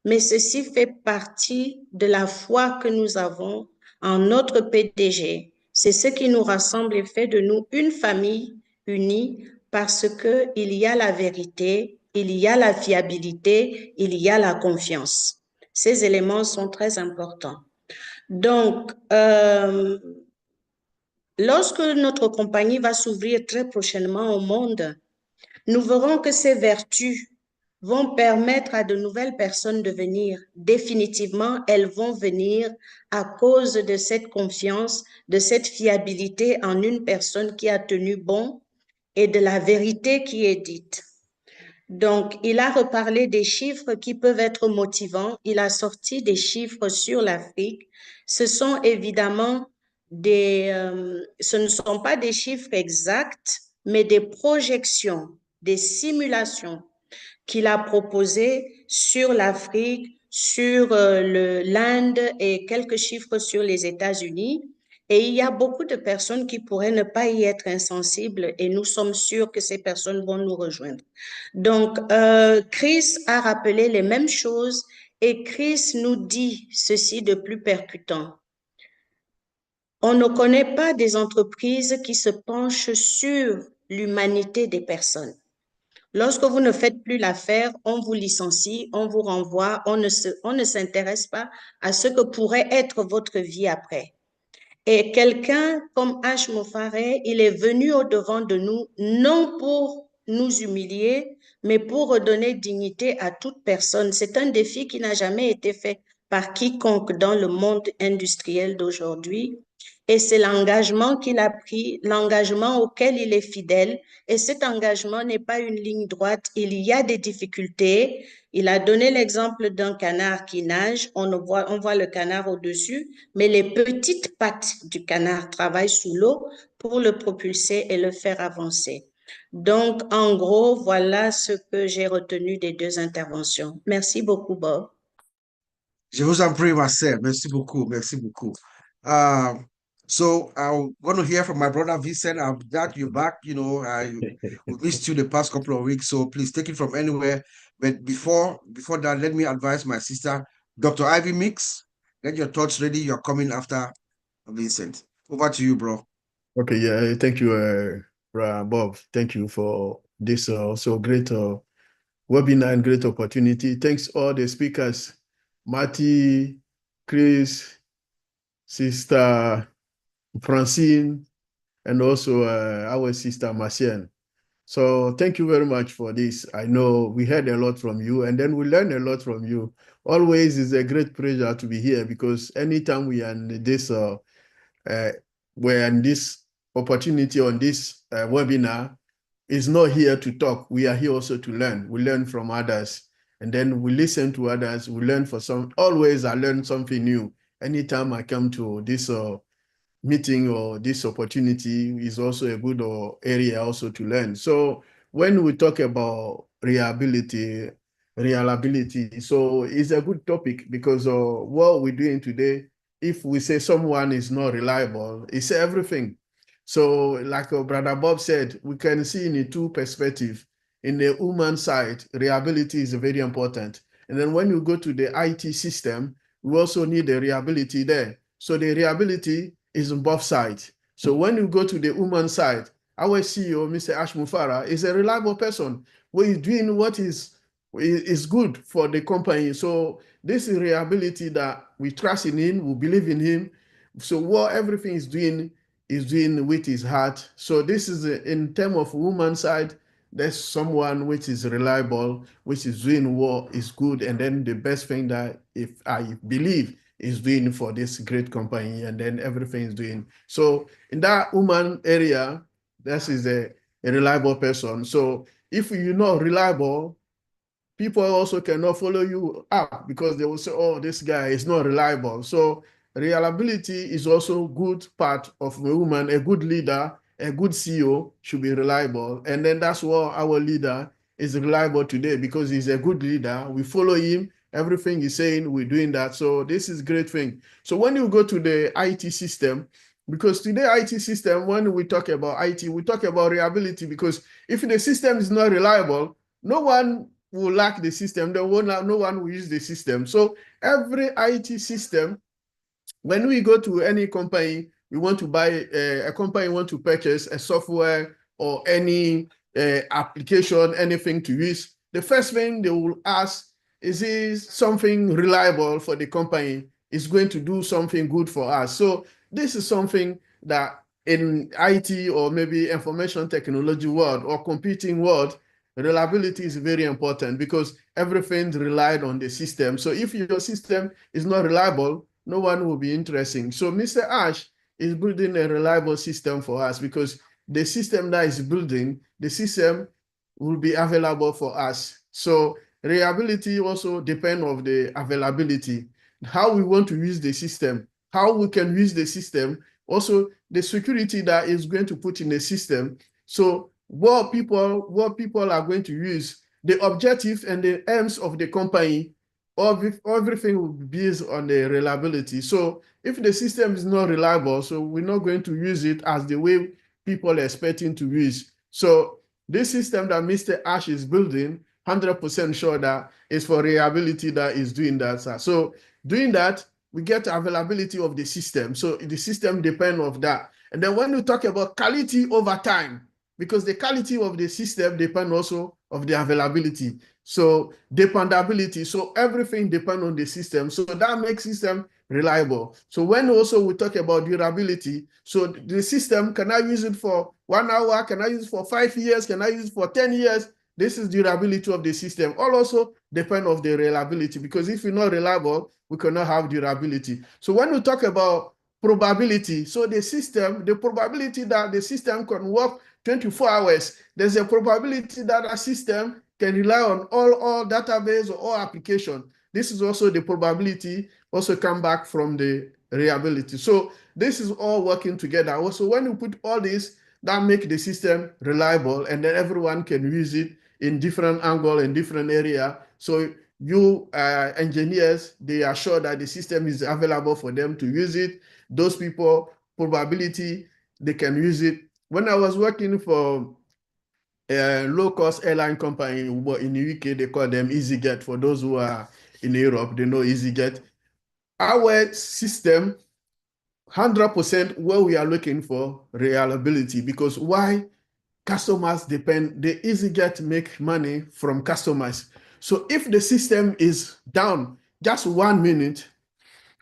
mais ceci fait partie de la foi que nous avons en notre PDG. C'est ce qui nous rassemble et fait de nous une famille unie parce qu'il y a la vérité, il y a la fiabilité, il y a la confiance. Ces éléments sont très importants. Donc, lorsque notre compagnie va s'ouvrir très prochainement au monde, nous verrons que ces vertus vont permettre à de nouvelles personnes de venir. Définitivement, elles vont venir à cause de cette confiance, de cette fiabilité en une personne qui a tenu bon et de la vérité qui est dite. Donc, il a reparlé des chiffres qui peuvent être motivants. Il a sorti des chiffres sur l'Afrique. Ce sont évidemment ce ne sont pas des chiffres exacts, mais des projections, des simulations qu'il a proposées sur l'Afrique, sur l'Inde et quelques chiffres sur les États-Unis. Et il y a beaucoup de personnes qui pourraient ne pas y être insensibles et nous sommes sûrs que ces personnes vont nous rejoindre. Donc, Chris a rappelé les mêmes choses et Chris nous dit ceci de plus percutant. On ne connaît pas des entreprises qui se penchent sur l'humanité des personnes. Lorsque vous ne faites plus l'affaire, on vous licencie, on vous renvoie, on ne s'intéresse pas à ce que pourrait être votre vie après. Et quelqu'un comme Mufareh, il est venu au-devant de nous, non pour nous humilier, mais pour redonner dignité à toute personne. C'est un défi qui n'a jamais été fait par quiconque dans le monde industriel d'aujourd'hui. Et c'est l'engagement qu'il a pris, l'engagement auquel il est fidèle. Et cet engagement n'est pas une ligne droite. Il y a des difficultés. Il a donné l'exemple d'un canard qui nage. On voit le canard au-dessus, mais les petites pattes du canard travaillent sous l'eau pour le propulser et le faire avancer. Donc, en gros, voilà ce que j'ai retenu des deux interventions. Merci beaucoup, Bob. Je vous en prie, ma sœur. Merci beaucoup. Merci beaucoup. So I want to hear from my brother Vincent. I'm glad you're back. You know, we missed you the past couple of weeks, so please take it from anywhere. But before that, let me advise my sister, Dr. Ivy Mix. Get your thoughts ready. You're coming after Vincent. Over to you, bro. Okay, yeah, thank you, Bob. Thank you for this so great webinar and great opportunity. Thanks all the speakers, Marty, Chris, Sister Francine, and also our sister Marcienne. So thank you very much for this. I know we heard a lot from you, and then we learned a lot from you. Always is a great pleasure to be here, because anytime we are in this we're in this opportunity on this webinar, is not here to talk. We are here also to learn. We learn from others, and then we listen to others. We learn for some. Always I learn something new. Anytime I come to this meeting or this opportunity, is also a good area also to learn. So when we talk about reliability, so it's a good topic, because what we're doing today, if we say someone is not reliable, it's everything. So like Brother Bob said, we can see in the two perspectives. In the human side, reliability is very important. And then when you go to the IT system, we also need the reliability there. So the reliability is on both sides. So when you go to the human side, our CEO, Mr. Mufareh, is a reliable person who is doing what is good for the company. So this is reliability that we trust in him, we believe in him. So what everything is doing with his heart. So this is in terms of woman side, there's someone which is reliable, which is doing what is good, and then the best thing that if I believe is doing for this great company, and then everything is doing. So in that woman area, this is a reliable person. So if you're not reliable, people also cannot follow you up, because they will say, oh, this guy is not reliable. So reliability is also a good part of a woman. A good leader, a good CEO should be reliable. And then that's what our leader is reliable today, because he's a good leader. We follow him. Everything he's saying, we're doing that. So this is a great thing. So when you go to the IT system, because today IT system, when we talk about IT, we talk about reliability, because if the system is not reliable, no one will lack the system. No one will use the system. So every IT system, when we go to any company, we want to buy a company want to purchase a software or any application, anything to use, the first thing they will ask is this something reliable for the company? Is going to do something good for us? So this is something that in IT or maybe information technology world or computing world, reliability is very important because everything relied on the system. So if your system is not reliable, no one will be interested. So Mr. Ash is building a reliable system for us because the system that is building, the system will be available for us. So reliability also depends on the availability, how we want to use the system, how we can use the system, also the security that is going to put in the system. So what people are going to use, the objective and the aims of the company, everything will be based on the reliability. So if the system is not reliable, so we're not going to use it as the way people are expecting to use. So this system that Mr. Ash is building, 100% sure that is for reliability that is doing that. So doing that, we get availability of the system. So the system depends on that. And then when we talk about quality over time, because the quality of the system depends also of the availability. So dependability, so everything depends on the system. So that makes system reliable. So when also we talk about durability, so the system, can I use it for 1 hour? Can I use it for 5 years? Can I use it for 10 years? This is durability of the system. All also depend on the reliability, because if you're not reliable, we cannot have durability. So when we talk about probability, so the system, the probability that the system can work 24 hours, there's a probability that a system can rely on all database or all application. This is also the probability also come back from the reliability. So this is all working together. Also, when you put all this, that make the system reliable, and then everyone can use it in different angle and different area. So you engineers, they are sure that the system is available for them to use it. Those people, probability, they can use it. When I was working for a low-cost airline company in the UK, they call them EasyJet. For those who are in Europe, they know EasyJet. Our system, 100% what we are looking for, reliability, because why? Customers depend, the EasyJet make money from customers. So if the system is down just 1 minute,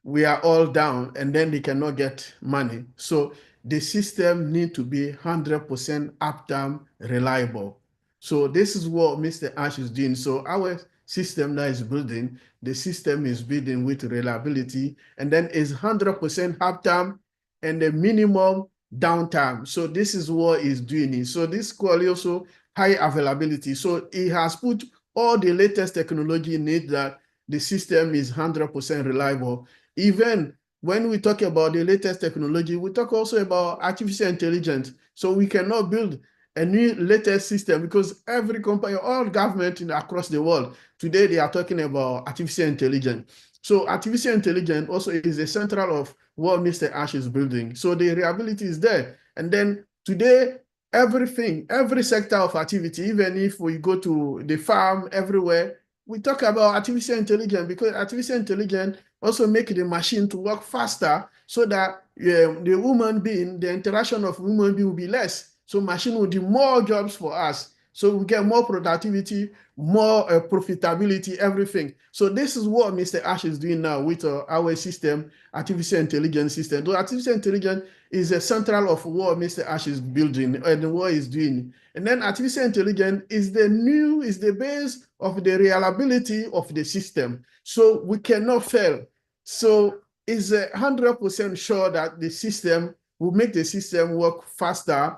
we are all down, and then they cannot get money. So the system need to be 100% uptime reliable. So this is what Mr. Ash is doing. So our system that is building, the system is building with reliability, and then is 100% uptime and the minimum downtime. So this is what he's doing. So this quality also high availability. So he has put all the latest technology in it that the system is 100% reliable. Even when we talk about the latest technology, we talk also about artificial intelligence. So we cannot build a new latest system because every company, all government across the world, today they are talking about artificial intelligence. So artificial intelligence also is the central of what Mr. Ash is building. So the reliability is there. And then today, everything, every sector of activity, even if we go to the farm, everywhere, we talk about artificial intelligence because artificial intelligence also make the machine to work faster so that the human being, the interaction of human being will be less. So machine will do more jobs for us. So we get more productivity, more profitability, everything. So this is what Mr. Ash is doing now with our system, artificial intelligence system. So artificial intelligence is a central of what Mr. Ash is building and what he's doing. And then artificial intelligence is the base of the reliability of the system. So we cannot fail. So it's 100% sure that the system will make the system work faster,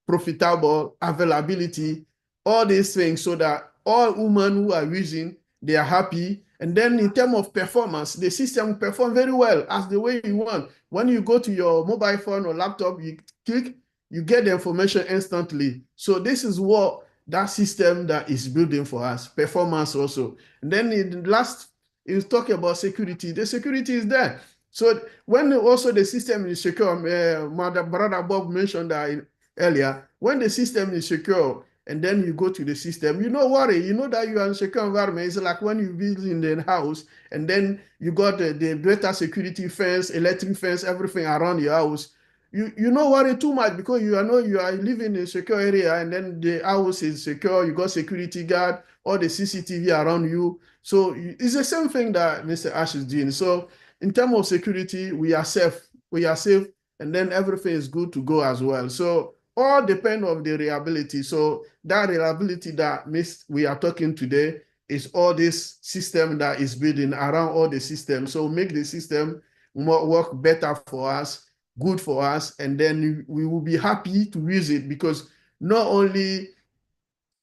profitable, availability, all these things, so that all women who are using, they are happy. And then in terms of performance, the system will perform very well as the way you want. When you go to your mobile phone or laptop, you click, you get the information instantly. So this is what that system that is building for us, performance also. And then in the last, is talking about security. The security is there. So when also the system is secure, my brother Bob mentioned that earlier, when the system is secure, and then you go to the system, you don't worry, you know that you are in a secure environment. It's like when you build in the house, and then you got the better security fence, electric fence, everything around your house. You don't worry too much because you know you are living in a secure area, and then the house is secure, you got security guard, all the CCTV around you. So it's the same thing that Mr. Ash is doing. So in terms of security, we are safe, and then everything is good to go as well. So all depend on the reliability. So that reliability that we are talking today is all this system that is building around all the systems. So make the system work better for us, good for us, and then we will be happy to use it, because not only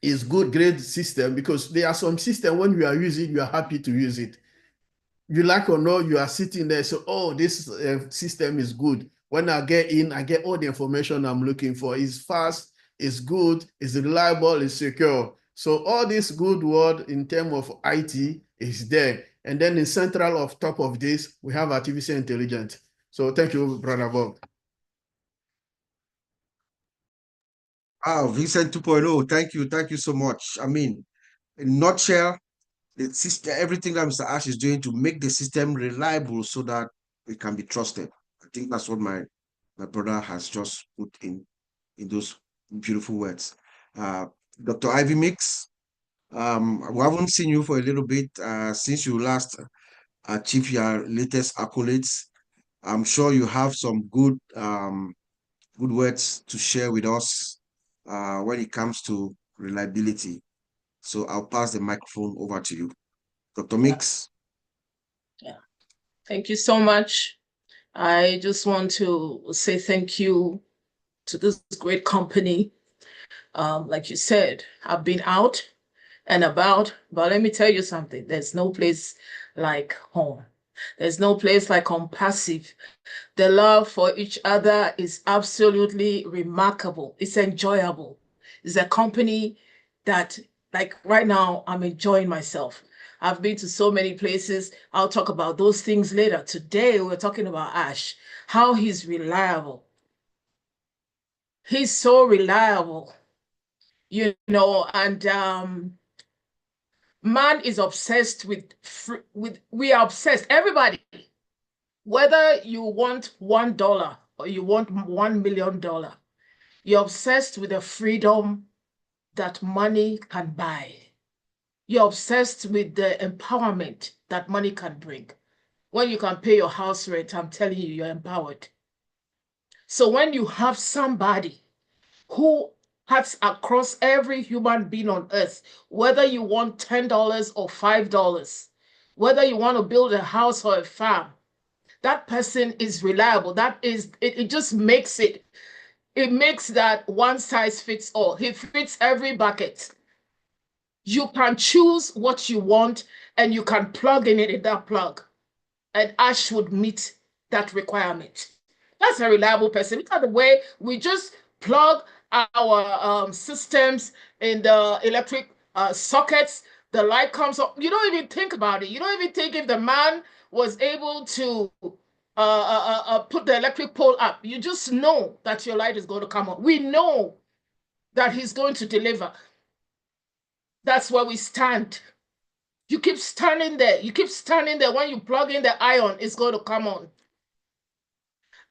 is good, great system, because there are some system when you are using, you are happy to use it. You like or not, you are sitting there, so, oh, this system is good. When I get in, I get all the information I'm looking for. It's fast, it's good, it's reliable, it's secure. So all this good word in terms of IT is there. And then in central of top of this, we have artificial intelligence. So thank you, Brother Bob. Wow, Vincent 2.0. Thank you so much. I mean, in a nutshell, the system, everything that Mr. Ash is doing to make the system reliable so that it can be trusted. I think that's what my brother has just put in those beautiful words. Dr. Ivy Mix, we haven't seen you for a little bit since you last achieved your latest accolades. I'm sure you have some good good words to share with us when it comes to reliability. So I'll pass the microphone over to you. Dr. Mix. Yeah. Thank you so much. I just want to say thank you to this great company. Like you said, I've been out and about, but let me tell you something. There's no place like home. There's no place like home passive. The love for each other is absolutely remarkable. It's enjoyable. It's a company that, like right now, I'm enjoying myself. I've been to so many places. I'll talk about those things later. Today, we're talking about Ash, how he's reliable. He's so reliable, you know, and man is obsessed with we are obsessed, everybody, whether you want $1 or you want $1 million, you're obsessed with the freedom that money can buy. You're obsessed with the empowerment that money can bring. When you can pay your house rent, I'm telling you, you're empowered. So when you have somebody who cuts across every human being on earth, whether you want $10 or $5, whether you want to build a house or a farm, that person is reliable. That is, it just makes it makes that one size fits all. He fits every bucket. You can choose what you want and you can plug in that plug. And Ash would meet that requirement. That's a reliable person. Look at the way we just plug our systems in the electric sockets. The light comes up. You don't even think about it. You don't even think if the man was able to put the electric pole up. You just know that your light is going to come on. We know that he's going to deliver. That's where we stand. You keep standing there. You keep standing there. When you plug in the iron, it's going to come on.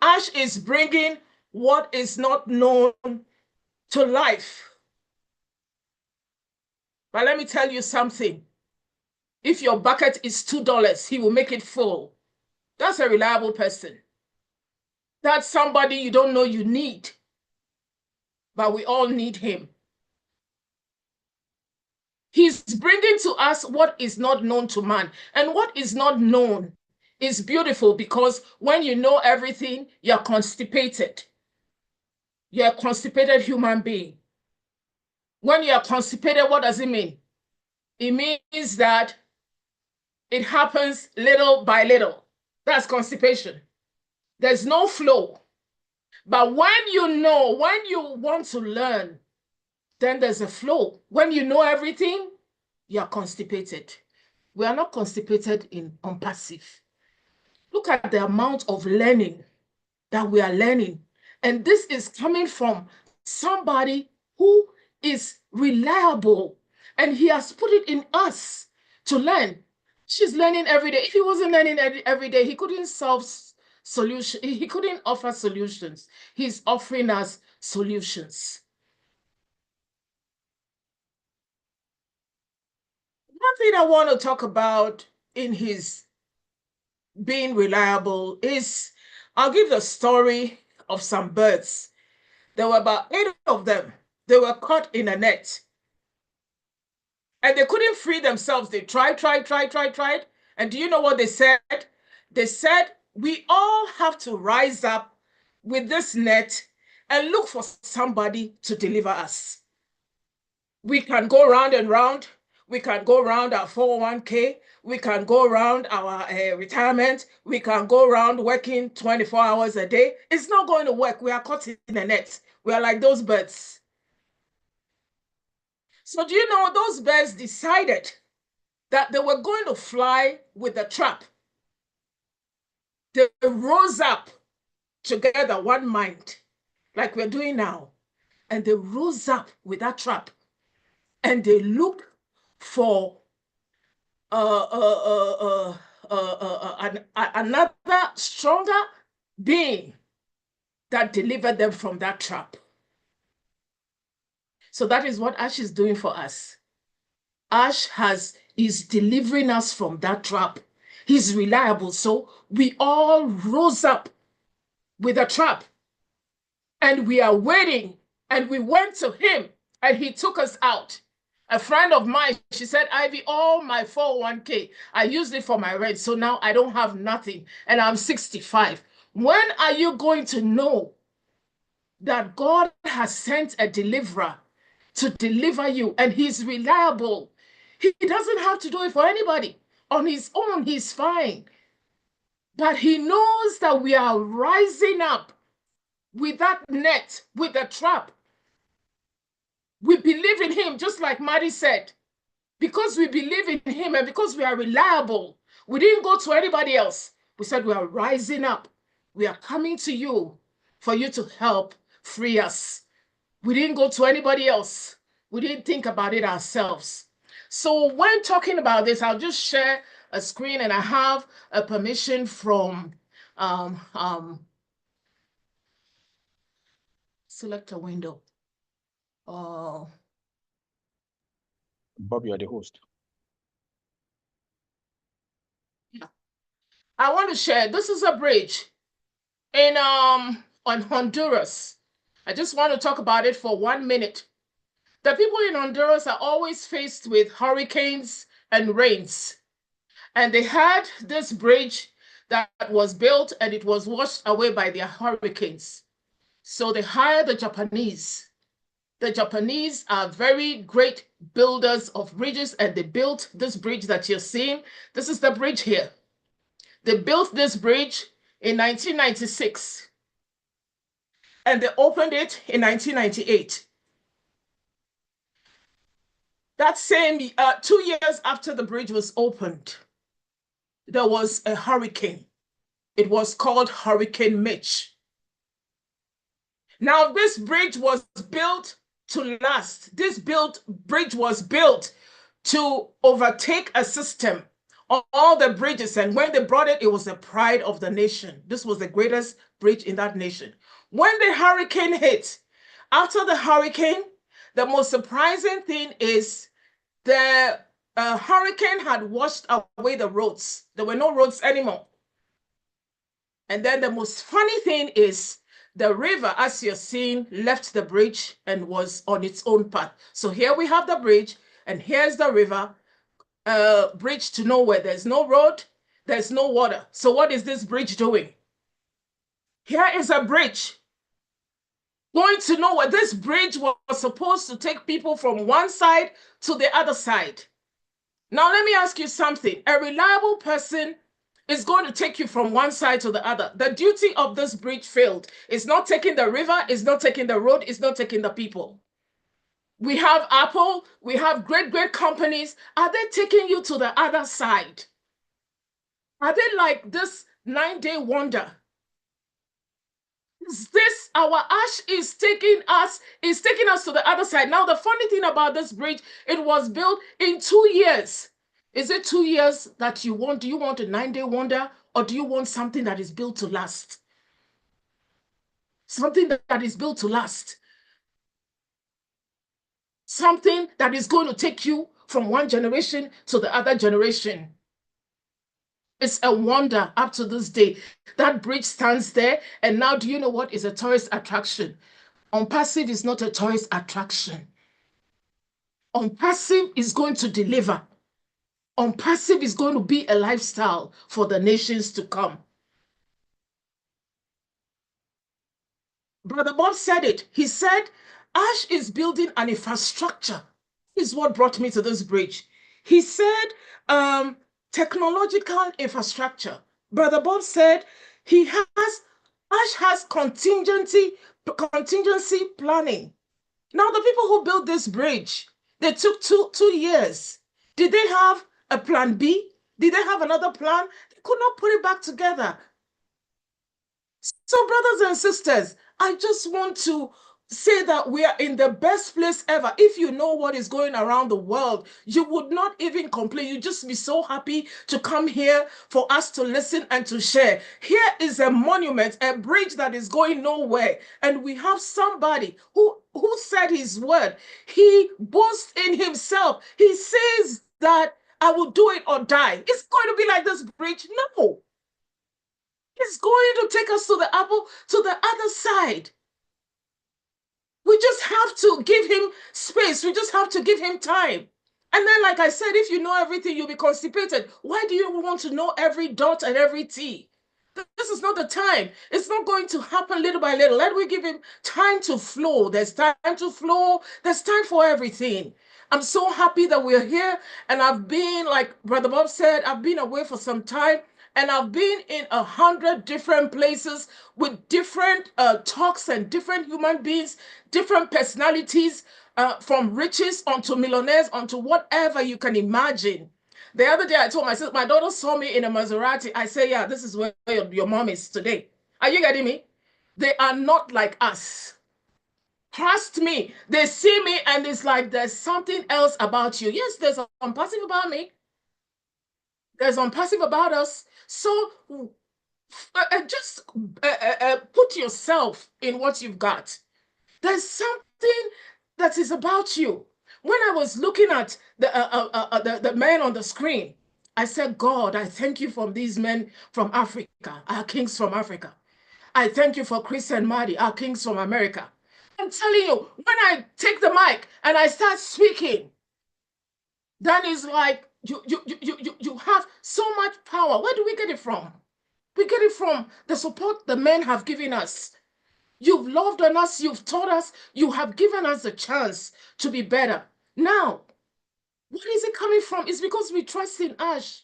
Ash is bringing what is not known to life. But let me tell you something. If your bucket is $2, he will make it full. That's a reliable person. That's somebody you don't know you need. But we all need him. He's bringing to us what is not known to man. And what is not known is beautiful, because when you know everything, you're constipated. You're a constipated human being. When you're constipated, what does it mean? It means that it happens little by little. That's constipation. There's no flow. But when you know, when you want to learn, then there's a flow. When you know everything, you're constipated. We are not constipated on passive. Look at the amount of learning that we are learning. And this is coming from somebody who is reliable, and he has put it in us to learn. She's learning every day. If he wasn't learning every day, he couldn't solve solutions. He couldn't offer solutions. He's offering us solutions. One thing I want to talk about in his being reliable is, I'll give the story of some birds. There were about 8 of them. They were caught in a net. And they couldn't free themselves. They tried. And do you know what they said? They said, we all have to rise up with this net and look for somebody to deliver us. We can go round and round. We can go around our 401k. We can go around our retirement. We can go around working 24 hours a day. It's not going to work. We are caught in a net. We are like those birds. So do you know, those birds decided that they were going to fly with the trap. They rose up together, one mind, like we're doing now. And they rose up with that trap. And they looked for another stronger being that delivered them from that trap. So that is what Ash is doing for us. Ash is delivering us from that trap. He's reliable. So we all rose up with a trap. And we are waiting. And we went to him. And he took us out. A friend of mine, she said, Ivy, all my 401k, I used it for my rent. So now I don't have nothing. And I'm 65. When are you going to know that God has sent a deliverer to deliver you, and he's reliable? He doesn't have to do it for anybody. On his own, he's fine. But he knows that we are rising up with that net, with the trap. We believe in him, just like Maddie said. Because we believe in him and because we are reliable, we didn't go to anybody else. We said we are rising up. We are coming to you for you to help free us. We didn't go to anybody else. We didn't think about it ourselves. So when talking about this, I'll just share a screen, and I have a permission from select a window. Bob, you are the host. Yeah. I want to share, this is a bridge in on Honduras. I just want to talk about it for 1 minute. The people in Honduras are always faced with hurricanes and rains. And they had this bridge that was built and it was washed away by their hurricanes. So they hired the Japanese. The Japanese are very great builders of bridges, and they built this bridge that you're seeing. This is the bridge here. They built this bridge in 1996. And they opened it in 1998. That same 2 years after the bridge was opened, there was a hurricane. It was called Hurricane Mitch. Now, this bridge was built to last. This bridge was built to overtake a system of all the bridges. And when they brought it, it was the pride of the nation. This was the greatest bridge in that nation. When the hurricane hit, after the hurricane, the most surprising thing is the hurricane had washed away the roads. There were no roads anymore. And then the most funny thing is the river, as you're seeing, left the bridge and was on its own path. So here we have the bridge, and here's the river, bridge to nowhere. There's no road, there's no water. So what is this bridge doing? Here is a bridge going to nowhere. This bridge was supposed to take people from one side to the other side. Now, let me ask you something. A reliable person is going to take you from one side to the other. The duty of this bridge failed. It's not taking the river, it's not taking the road, it's not taking the people. We have Apple, we have great companies. Are they taking you to the other side? Are they like this 9-day wonder? This, our Ash is taking us to the other side. Now, the funny thing about this bridge, it was built in 2 years. Is it 2 years that you want? Do you want a 9-day wonder, or do you want something that is built to last? Something that is built to last. Something that is going to take you from one generation to the other generation. It's a wonder up to this day. That bridge stands there, and now do you know what is a tourist attraction? Unpassive is not a tourist attraction. Unpassive is going to deliver. Unpassive is going to be a lifestyle for the nations to come. Brother Bob said it. He said, Ash is building an infrastructure. This is what brought me to this bridge. He said, technological infrastructure. Brother Bob said Ash has contingency planning. Now, the people who built this bridge, they took two years. Did they have a plan B? Did they have another plan? They could not put it back together. So, brothers and sisters, I just want to say that we are in the best place ever. If you know what is going around the world, you would not even complain. You'd just be so happy to come here for us to listen and to share. Here is a monument, a bridge that is going nowhere. And we have somebody who said his word. He boasts in himself. He says that I will do it or die. It's going to be like this bridge. No. It's going to take us to the other side. We just have to give him space. We just have to give him time. And then, like I said, if you know everything, you'll be constipated. Why do you want to know every dot and every T? This is not the time. It's not going to happen little by little. Let me give him time to flow. There's time to flow. There's time for everything. I'm so happy that we're here. And I've been, like Brother Bob said, I've been away for some time. And I've been in 100 different places with different talks and different human beings, different personalities, from riches onto millionaires, onto whatever you can imagine. The other day I told my sister, my daughter saw me in a Maserati. I say, yeah, this is where your mom is today. Are you getting me? They are not like us. Trust me. They see me and it's like there's something else about you. Yes, there's unpassive about me. There's unpassive about us. So just put yourself in what you've got. There's something that is about you. When I was looking at the men on the screen, I said, God, I thank you for these men from Africa, our kings from Africa. I thank you for Chris and Marty, our kings from America. I'm telling you, when I take the mic and I start speaking, then it's like you have so much power. Where do we get it from? We get it from the support the men have given us. You've loved on us, you've taught us, you have given us a chance to be better. Now, where is it coming from? It's because we trust in Ash.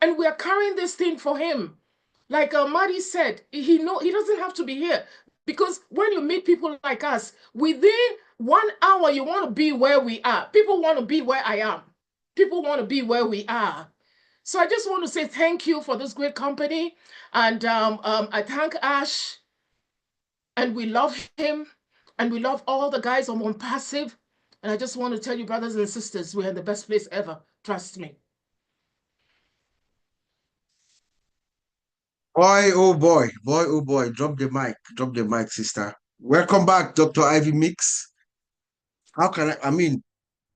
And we are carrying this thing for him. Like Marty said, he doesn't have to be here. Because when you meet people like us, within 1 hour, you want to be where we are. People want to be where I am. People want to be where we are. So I just want to say thank you for this great company. And I thank Ash. And we love him. And we love all the guys on Unpassive. And I just want to tell you, brothers and sisters, we're in the best place ever. Trust me. Boy, oh boy, drop the mic, sister. Welcome back, Dr. Ivy Mix. How can I mean,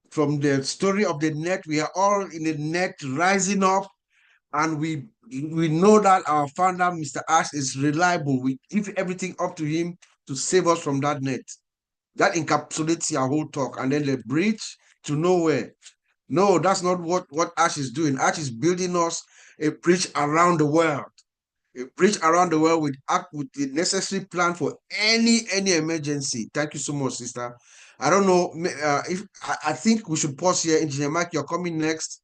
from the story of the net, we are all in the net rising up, and we know that our founder, Mr. Ash, is reliable. We give everything up to him to save us from that net. That encapsulates our whole talk. And then the bridge to nowhere. No, that's not what Ash is doing. Ash is building us a bridge around the world. A bridge around the world with the necessary plan for any emergency. Thank you so much, sister. I don't know if I think we should pause here. Engineer Mike, you're coming next.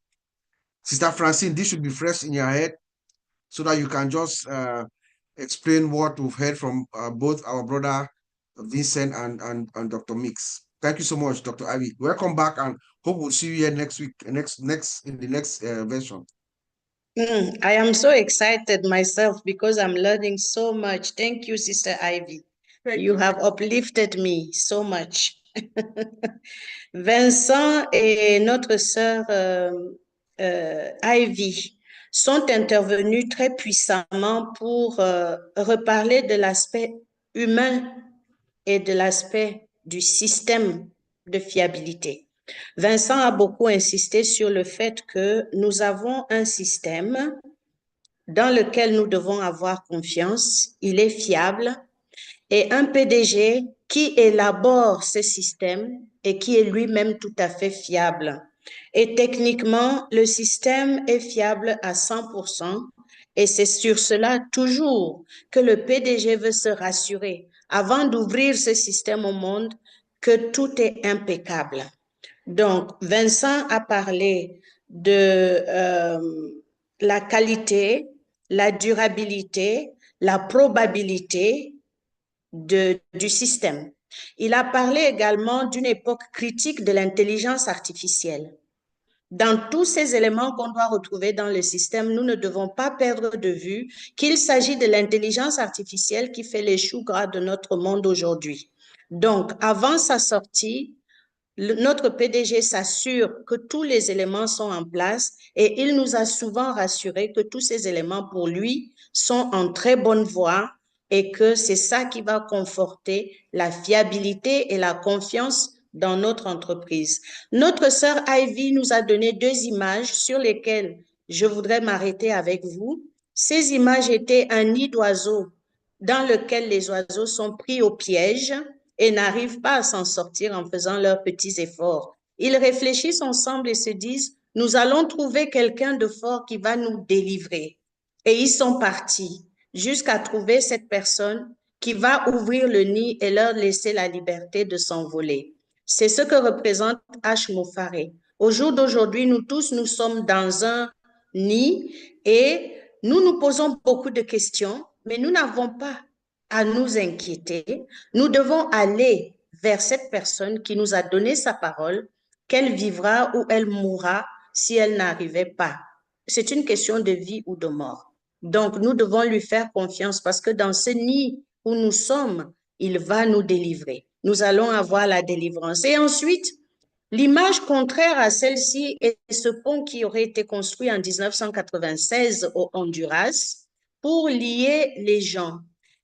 Sister Francine, this should be fresh in your head so that you can just explain what we've heard from both our brother Vincent and Dr. Mix. Thank you so much, Dr. Ivy. Welcome back, and hope we'll see you here next week, in the next version. I am so excited myself because I'm learning so much. Thank you, Sister Ivy. You have uplifted me so much. Vincent et notre sœur Ivy sont intervenus très puissamment pour reparler de l'aspect humain et de l'aspect du système de fiabilité. Vincent a beaucoup insisté sur le fait que nous avons un système dans lequel nous devons avoir confiance, il est fiable, et un PDG qui élabore ce système et qui est lui-même tout à fait fiable. Et techniquement, le système est fiable à 100%, et c'est sur cela toujours que le PDG veut se rassurer avant d'ouvrir ce système au monde que tout est impeccable. Donc, Vincent a parlé de la qualité, la durabilité, la probabilité du système. Il a parlé également d'une époque critique de l'intelligence artificielle. Dans tous ces éléments qu'on doit retrouver dans le système, nous ne devons pas perdre de vue qu'il s'agit de l'intelligence artificielle qui fait les choux gras de notre monde aujourd'hui. Donc, avant sa sortie, notre PDG s'assure que tous les éléments sont en place et il nous a souvent rassuré que tous ces éléments pour lui sont en très bonne voie et que c'est ça qui va conforter la fiabilité et la confiance dans notre entreprise. Notre sœur Ivy nous a donné 2 images sur lesquelles je voudrais m'arrêter avec vous. Ces images étaient un nid d'oiseaux dans lequel les oiseaux sont pris au piège et n'arrivent pas à s'en sortir en faisant leurs petits efforts. Ils réfléchissent ensemble et se disent, nous allons trouver quelqu'un de fort qui va nous délivrer. Et ils sont partis jusqu'à trouver cette personne qui va ouvrir le nid et leur laisser la liberté de s'envoler. C'est ce que représente Mufareh. Au jour d'aujourd'hui, nous tous, nous sommes dans un nid et nous nous posons beaucoup de questions, mais nous n'avons pas à nous inquiéter. Nous devons aller vers cette personne qui nous a donné sa parole, qu'elle vivra ou elle mourra si elle n'arrivait pas. C'est une question de vie ou de mort. Donc, nous devons lui faire confiance parce que dans ce nid où nous sommes, il va nous délivrer. Nous allons avoir la délivrance. Et ensuite, l'image contraire à celle-ci est ce pont qui aurait été construit en 1996 au Honduras pour lier les gens.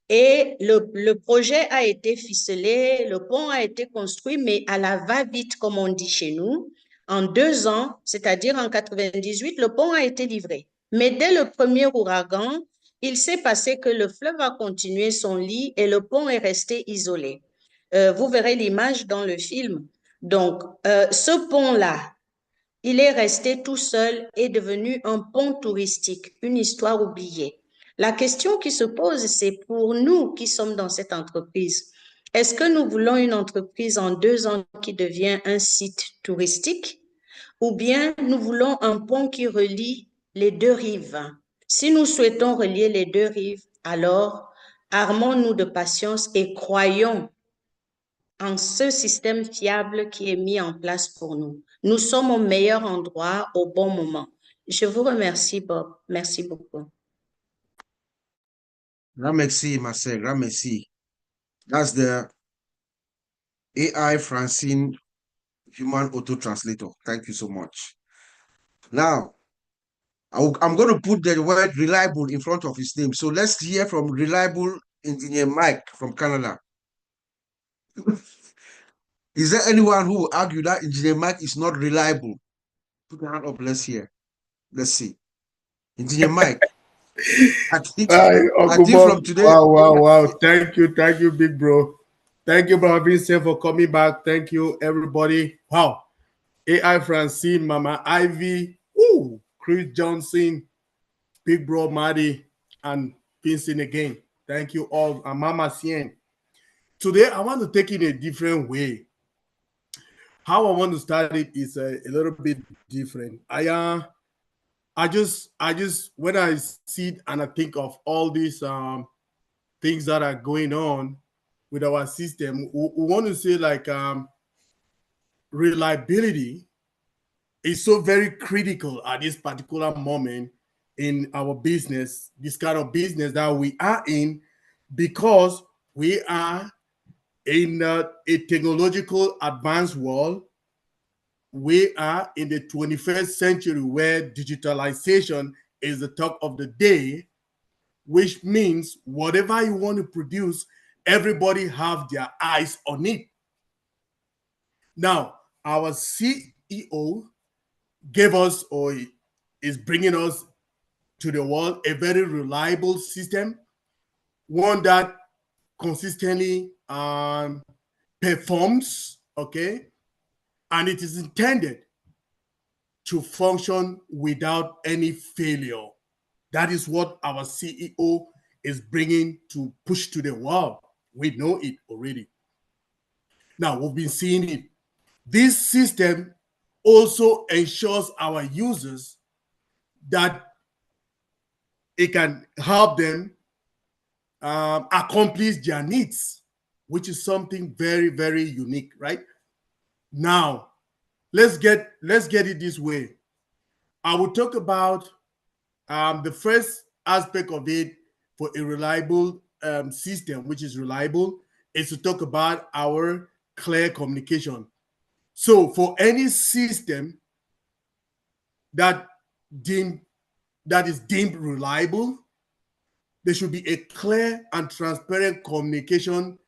Et le projet a été ficelé, le pont a été construit, mais à la va-vite, comme on dit chez nous. En 2 ans, c'est-à-dire en 98, le pont a été livré. Mais dès le premier ouragan, il s'est passé que le fleuve a continué son lit et le pont est resté isolé. Vous verrez l'image dans le film. Donc, ce pont-là, il est resté tout seul et devenu un pont touristique, une histoire oubliée. La question qui se pose, c'est pour nous qui sommes dans cette entreprise, est-ce que nous voulons une entreprise en 2 ans qui devient un site touristique ou bien nous voulons un pont qui relie les 2 rives? Si nous souhaitons relier les 2 rives, alors armons-nous de patience et croyons en ce système fiable qui est mis en place pour nous. Nous sommes au meilleur endroit au bon moment. Je vous remercie, Bob. Merci beaucoup. Grand merci, Marcel. Grand merci. That's the AI Francine Human Auto Translator. Thank you so much. Now, I'm going to put the word reliable in front of his name. So let's hear from Reliable Engineer Mike from Canada. Is there anyone who will argue that Engineer Mike is not reliable? Put your hand up. Let's hear. Let's see. Engineer Mike. I think from today. Wow. Thank you, big bro. Thank you, Brother Vincent, for coming back. Thank you, everybody. Wow. AI Francine, Mama Ivy, Chris Johnson, Big Bro Marty, and Vincent again. Thank you all, and Mama Cien. Today, I want to take it a different way. How I want to start it is a little bit different. I just when I see it and I think of all these things that are going on with our system, we want to say like reliability is so very critical at this particular moment in our business, this kind of business that we are in, because we are in a technological advanced world. We are in the 21st century where digitalization is the talk of the day, which means whatever you want to produce, everybody have their eyes on it. Now, our CEO gave us, or is bringing us to the world, a very reliable system, one that consistently performs, okay, and it is intended to function without any failure. That is what our CEO is bringing to push to the world. We know it already. Now, we've been seeing it. This system also ensures our users that it can help them accomplish their needs, which is something very, very unique, right? Now, let's get it this way. I will talk about the first aspect of it for a reliable system, which is reliable, is to talk about our clear communication. So for any system that is deemed reliable, there should be a clear and transparent communication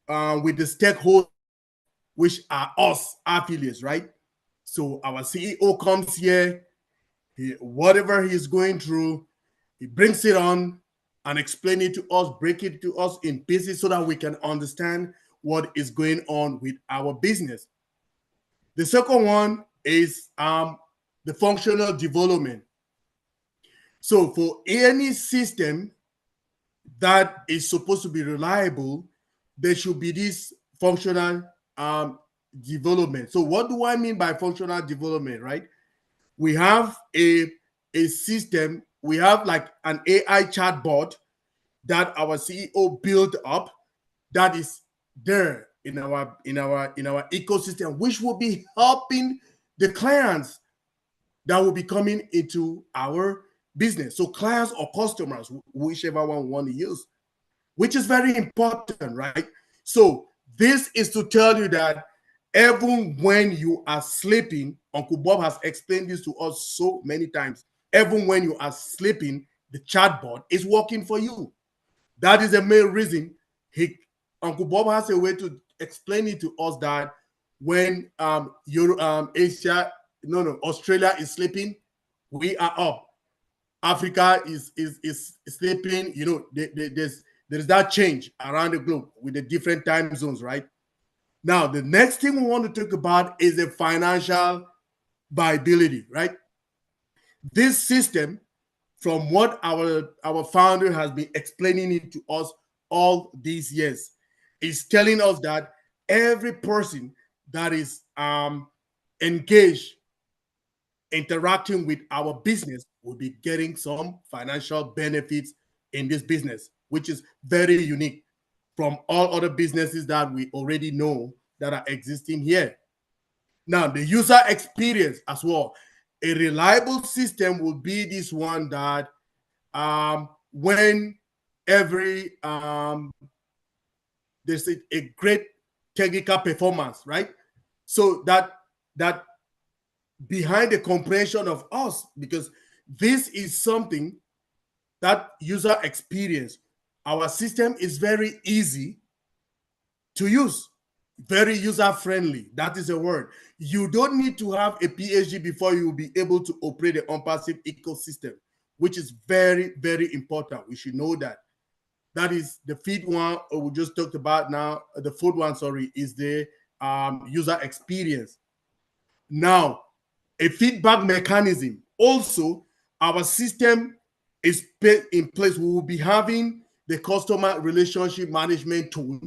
with the stakeholders, which are us, affiliates, right? So our CEO comes here, whatever he's going through, he brings it on and explain it to us, break it to us in pieces so that we can understand what is going on with our business. The second one is the functional development. So for any system that is supposed to be reliable, there should be this functional development. So what do I mean by functional development, right? We have a system, we have like an AI chatbot that our CEO built up that is there in our ecosystem, which will be helping the clients that will be coming into our business. So clients or customers, whichever one we want to use, which is very important, right? So this is to tell you that even when you are sleeping, Uncle Bob has explained this to us so many times, even when you are sleeping, the chatbot is working for you. That is the main reason Uncle Bob has a way to explain it to us that when Australia is sleeping, we are up. Africa is sleeping. You know, there's that change around the globe with the different time zones, right? Now, the next thing we want to talk about is the financial viability, right? This system, from what our founder has been explaining it to us all these years, is telling us that every person that is engaged, interacting with our business, will be getting some financial benefits in this business, which is very unique from all other businesses that we already know that are existing here. Now, the user experience as well. A reliable system will be this one that when there's a great technical performance, right? So that behind the comprehension of us, because this is something that user experience, our system is very easy to use, very user-friendly. That is a word. You don't need to have a PhD before you will be able to operate the unpassive ecosystem, which is very, very important. We should know that. That is the feed one we just talked about now. The food one, sorry, is the user experience. Now, a feedback mechanism. Also, our system is in place. We will be having the customer relationship management tool,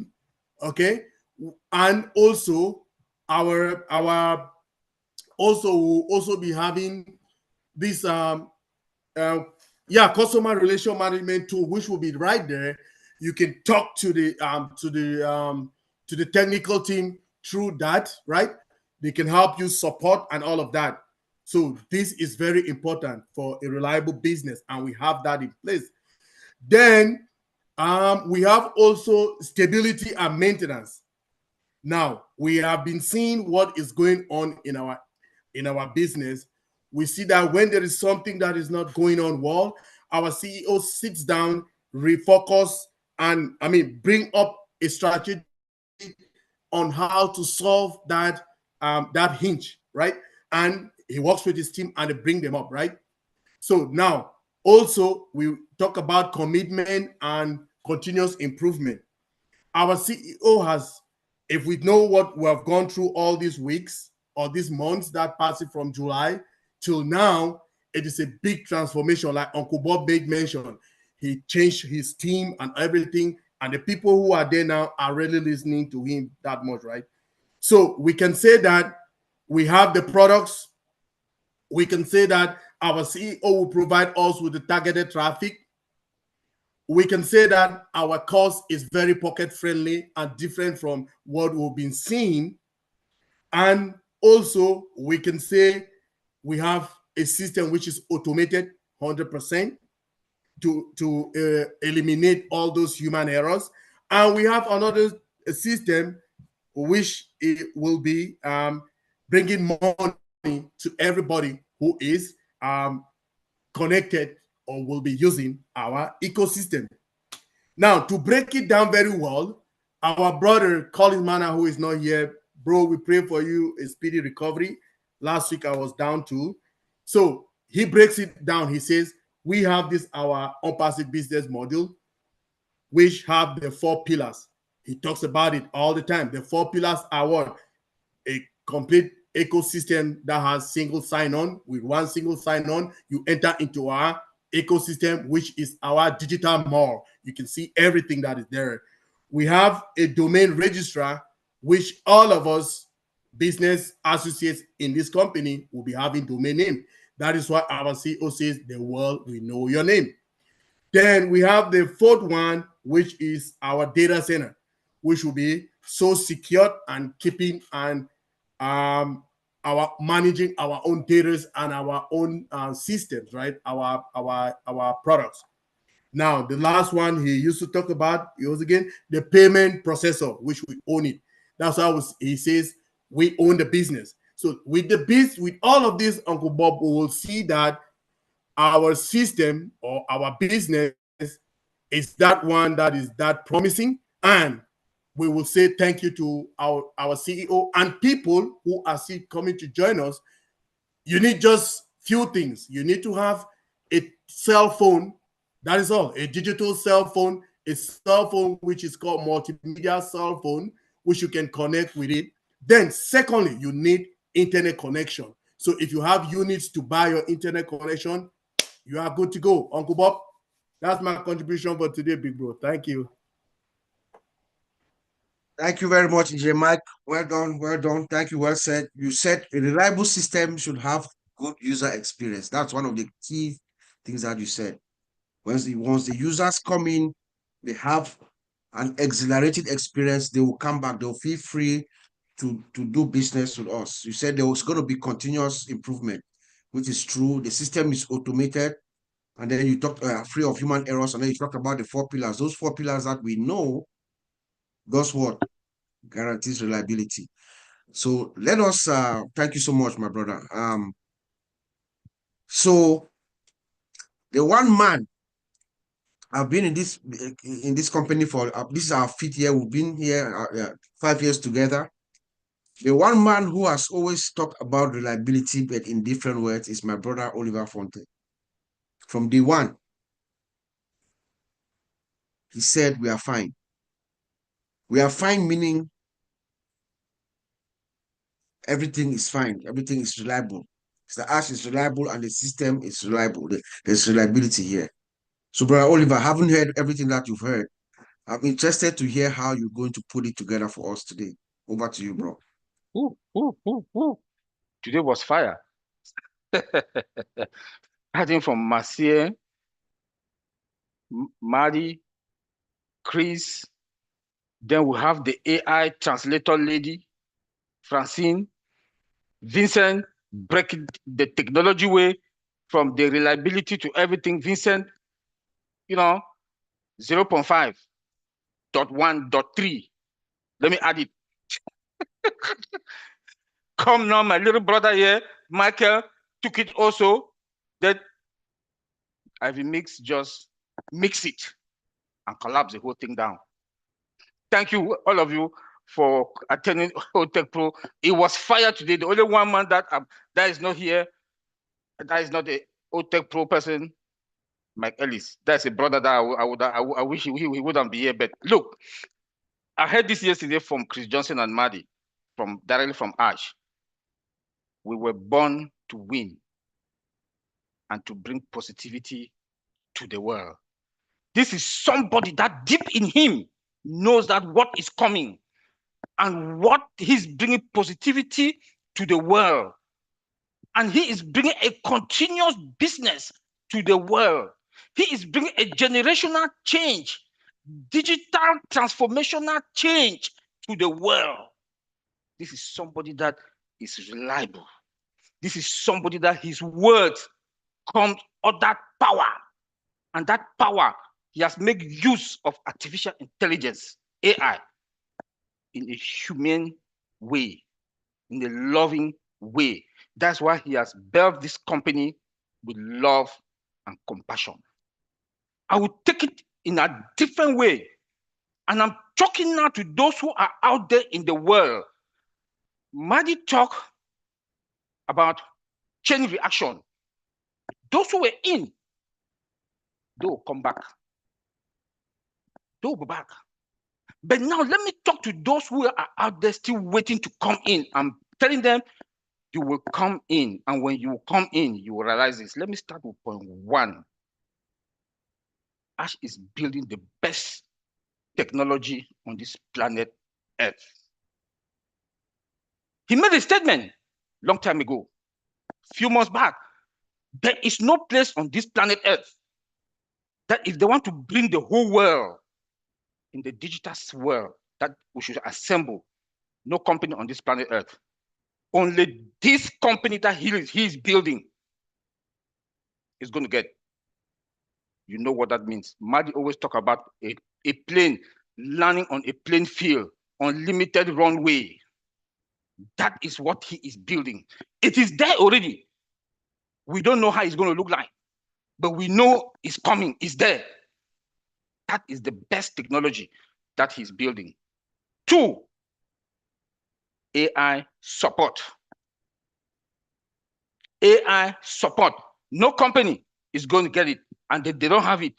okay, and also we'll also be having this customer relation management tool, which will be right there. You can talk to the technical team through that, right? They can help you support and all of that. So this is very important for a reliable business, and we have that in place. Then we have also stability and maintenance. Now, we have been seeing what is going on in our business. We see that when there is something that is not going on well, our CEO sits down, refocus, and bring up a strategy on how to solve that that hinge, right? And he works with his team and they bring them up, right? So now also we talk about commitment and continuous improvement. Our CEO has, if we know what we have gone through all these weeks or these months that passed from July till now, it is a big transformation. Like Uncle Bob made mention, he changed his team and everything, and the people who are there now are really listening to him that much, right? So we can say that we have the products. We can say that our CEO will provide us with the targeted traffic. We can say that our cost is very pocket friendly and different from what we've been seeing. And also we can say we have a system which is automated 100% to eliminate all those human errors. And we have another system which it will be bringing money to everybody who is connected or will be using our ecosystem. Now, to break it down very well, our brother Colin Manna, who is not here, bro, we pray for you a speedy recovery. Last week I was down too. So he breaks it down. He says, we have this, our on-passive business model, which have the 4 pillars. He talks about it all the time. The 4 pillars are what? A complete ecosystem that has single sign-on. With one single sign-on, you enter into our ecosystem, which is our digital mall. You can see everything that is there. We have a domain registrar, which all of us business associates in this company will be having domain name. That is why our CEO says the world will know your name. Then we have the 4th one, which is our data center, which will be so secure and keeping and our managing our own data and our own systems, right? Our products. Now, the last one he used to talk about, it was again the payment processor, which we own it. That's how he says we own the business. So with the business, with all of this, Uncle Bob, we will see that our system or our business is that one that is that promising, and we will say thank you to our CEO and people who are still coming to join us. You need just few things. You need to have a cell phone. That is all. A digital cell phone, a cell phone which is called multimedia cell phone, which you can connect with it. Then secondly, you need internet connection. So if you have units to buy your internet connection, you are good to go. Uncle Bob, that's my contribution for today, big bro. Thank you. Thank you very much, EJ Mike. Well done, well done. Thank you, well said. You said a reliable system should have good user experience. That's one of the key things that you said. Once the users come in, they have an exhilarated experience, they will come back, they'll feel free to do business with us. You said there was going to be continuous improvement, which is true. The system is automated. And then you talked free of human errors, and then you talked about the 4 pillars. Those 4 pillars that we know, guess what? Guarantees reliability. So let us thank you so much, my brother. So the one man, I've been in this company for this is our 5th year. We've been here 5 years together. The one man who has always talked about reliability, but in different words, is my brother Oliver Fonte. From day one, he said, we are fine. We are fine, meaning everything is fine. Everything is reliable. The ash is reliable and the system is reliable. There's reliability here. So, brother Oliver, haven't heard everything that you've heard. I'm interested to hear how you're going to put it together for us today. Over to you, bro. Today was fire. Starting from Marcia, Mari, Chris, then we have the AI translator lady, Francine, Vincent, breaking the technology way from the reliability to everything. Vincent, 0.5, .1, .3. Let me add it. Come now, my little brother here, Michael, took it also. That Ivy Mix just mix it and collapse the whole thing down. Thank you, all of you, for attending OTECH Pro. He was fired today. The only one man that is not here, that is not a OTECH Pro person, Mike Ellis. That's a brother that I wish he wouldn't be here. But look, I heard this yesterday from Chris Johnson and Maddie, directly from Ash. We were born to win and to bring positivity to the world. This is somebody that deep in him knows that what is coming and what he's bringing positivity to the world. And he is bringing a continuous business to the world. He is bringing a generational change, digital transformational change to the world. This is somebody that is reliable. This is somebody that his words comes of that power. And that power, he has made use of artificial intelligence, AI, in a humane way, in a loving way. That's why he has built this company with love and compassion. I will take it in a different way. And I'm talking now to those who are out there in the world. Maddie talk about chain reaction. Those who were in, they will come back. They will go back. But now let me talk to those who are out there still waiting to come in. I'm telling them, you will come in. And when you come in, you will realize this. Let me start with point 1. Ash is building the best technology on this planet Earth. He made a statement long time ago, a few months back. There is no place on this planet Earth that if they want to bring the whole world in the digital world, that we should assemble. No company on this planet Earth. Only this company that he is building is going to get. You know what that means. Maddie always talk about a plane landing on a plain field, unlimited runway. That is what he is building. It is there already. We don't know how it's going to look like, but we know it's coming, it's there. That is the best technology that he's building. 2, AI support. AI support. No company is going to get it, and they don't have it.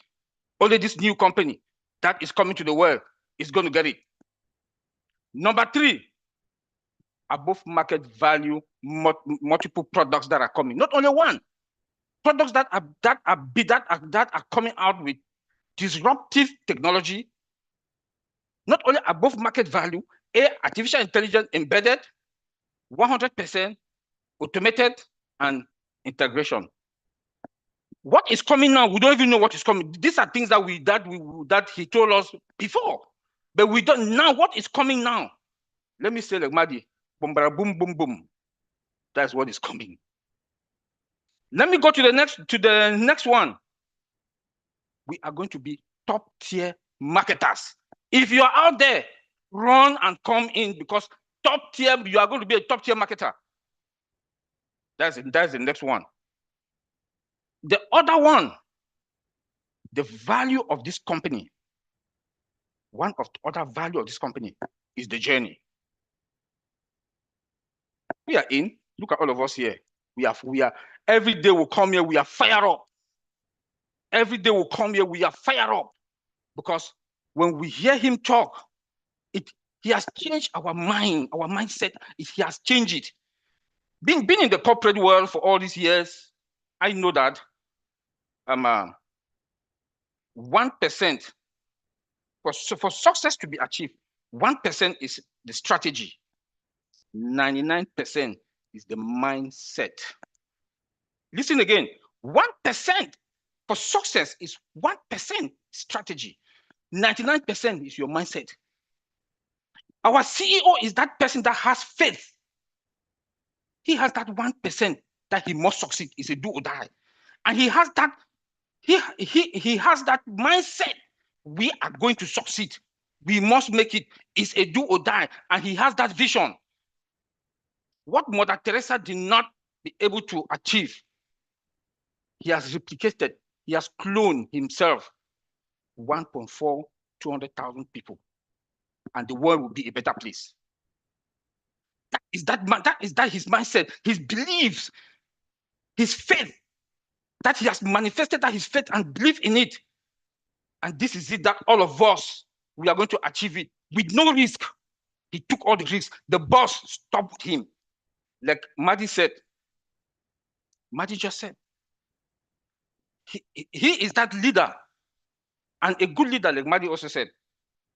Only this new company that is coming to the world is going to get it. Number 3, above market value, multiple products that are coming. Not only one, products that are coming out with disruptive technology, not only above market value, artificial intelligence embedded, 100% automated, and integration. What is coming now? We don't even know what is coming. These are things that he told us before, but we don't know what is coming now. Let me say like Maddie, boom, boom, boom, boom. That's what is coming. Let me go to the next one. We are going to be top tier marketers. If you are out there, run and come in, because top tier, you are going to be a top tier marketer. That's the next one. The other one, the value of this company. One of the other value of this company is the journey. We are in. Look at all of us here. We are every day we come here, we are fire up. Every day we come here, we are fire up. Because when we hear him talk, he has changed our mind, our mindset. He has changed it. Being in the corporate world for all these years, I know that 1% for success to be achieved, 1% is the strategy. 99% is the mindset. Listen again, 1% for success is 1% strategy. 99% is your mindset. Our CEO is that person that has faith. He has that 1% that he must succeed. Is a do or die. And he has that, he has that mindset. We are going to succeed. We must make it. It's a do or die. And he has that vision. What Mother Teresa did not be able to achieve, he has replicated. He has cloned himself. 1.4, 200,000 people. and the world will be a better place. That is his mindset, his beliefs, his faith, that he has manifested that his faith and belief in it. And this is it that all of us, we are going to achieve it with no risk. He took all the risks. The boss stopped him. Like Madi said, Madi just said, he is that leader. And a good leader, like Madi also said,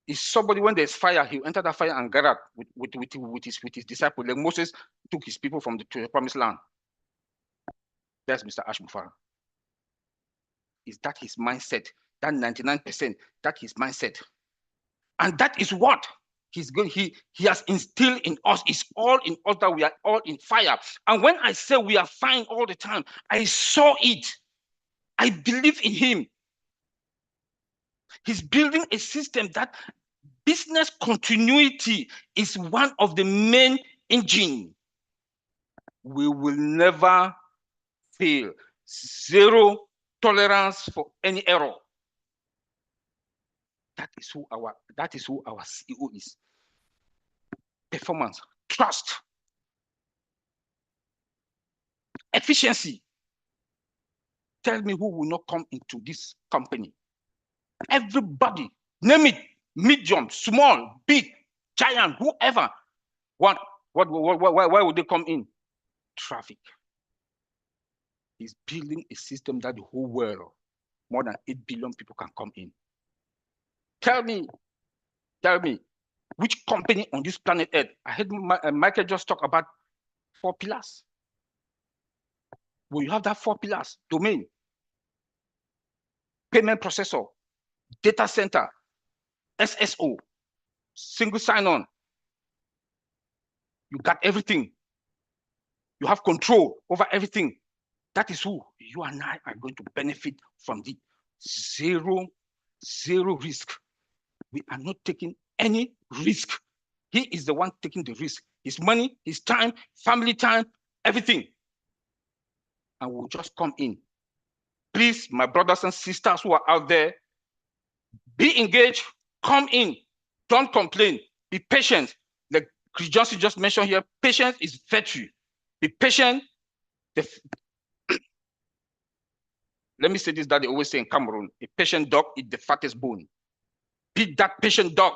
is somebody when there's fire, he'll enter that fire and get out with his disciples. Like Moses took his people to the promised land. That's Mr. Ash Mufareh. Is that his mindset? That 99%, that his mindset. And that is what he has instilled in us. It's all in us that we are all in fire. And when I say we are fine all the time, I saw it. I believe in him. He's building a system that business continuity is one of the main engines. We will never fail. Zero tolerance for any error. That is who our CEO is. Performance, trust, efficiency. Tell me who will not come into this company. Everybody, name it, medium, small, big, giant, whoever. Why would they come in? Traffic. He's building a system that the whole world, more than 8 billion people can come in. Tell me, which company on this planet Earth? I heard Michael just talk about 4 pillars. Well, you have that 4 pillars: domain, payment processor, data center, SSO, single sign-on. You got everything. You have control over everything. That is who you and I are going to benefit from the zero risk. We are not taking any risk. He is the one taking the risk. His money, his time, family time, everything. And we'll just come in. Please, my brothers and sisters who are out there, be engaged, come in, don't complain, be patient. Like Chris Johnson just mentioned here, patience is virtue. Be patient. Let me say this that they always say in Cameroon: a patient dog eats the fattest bone. Be that patient dog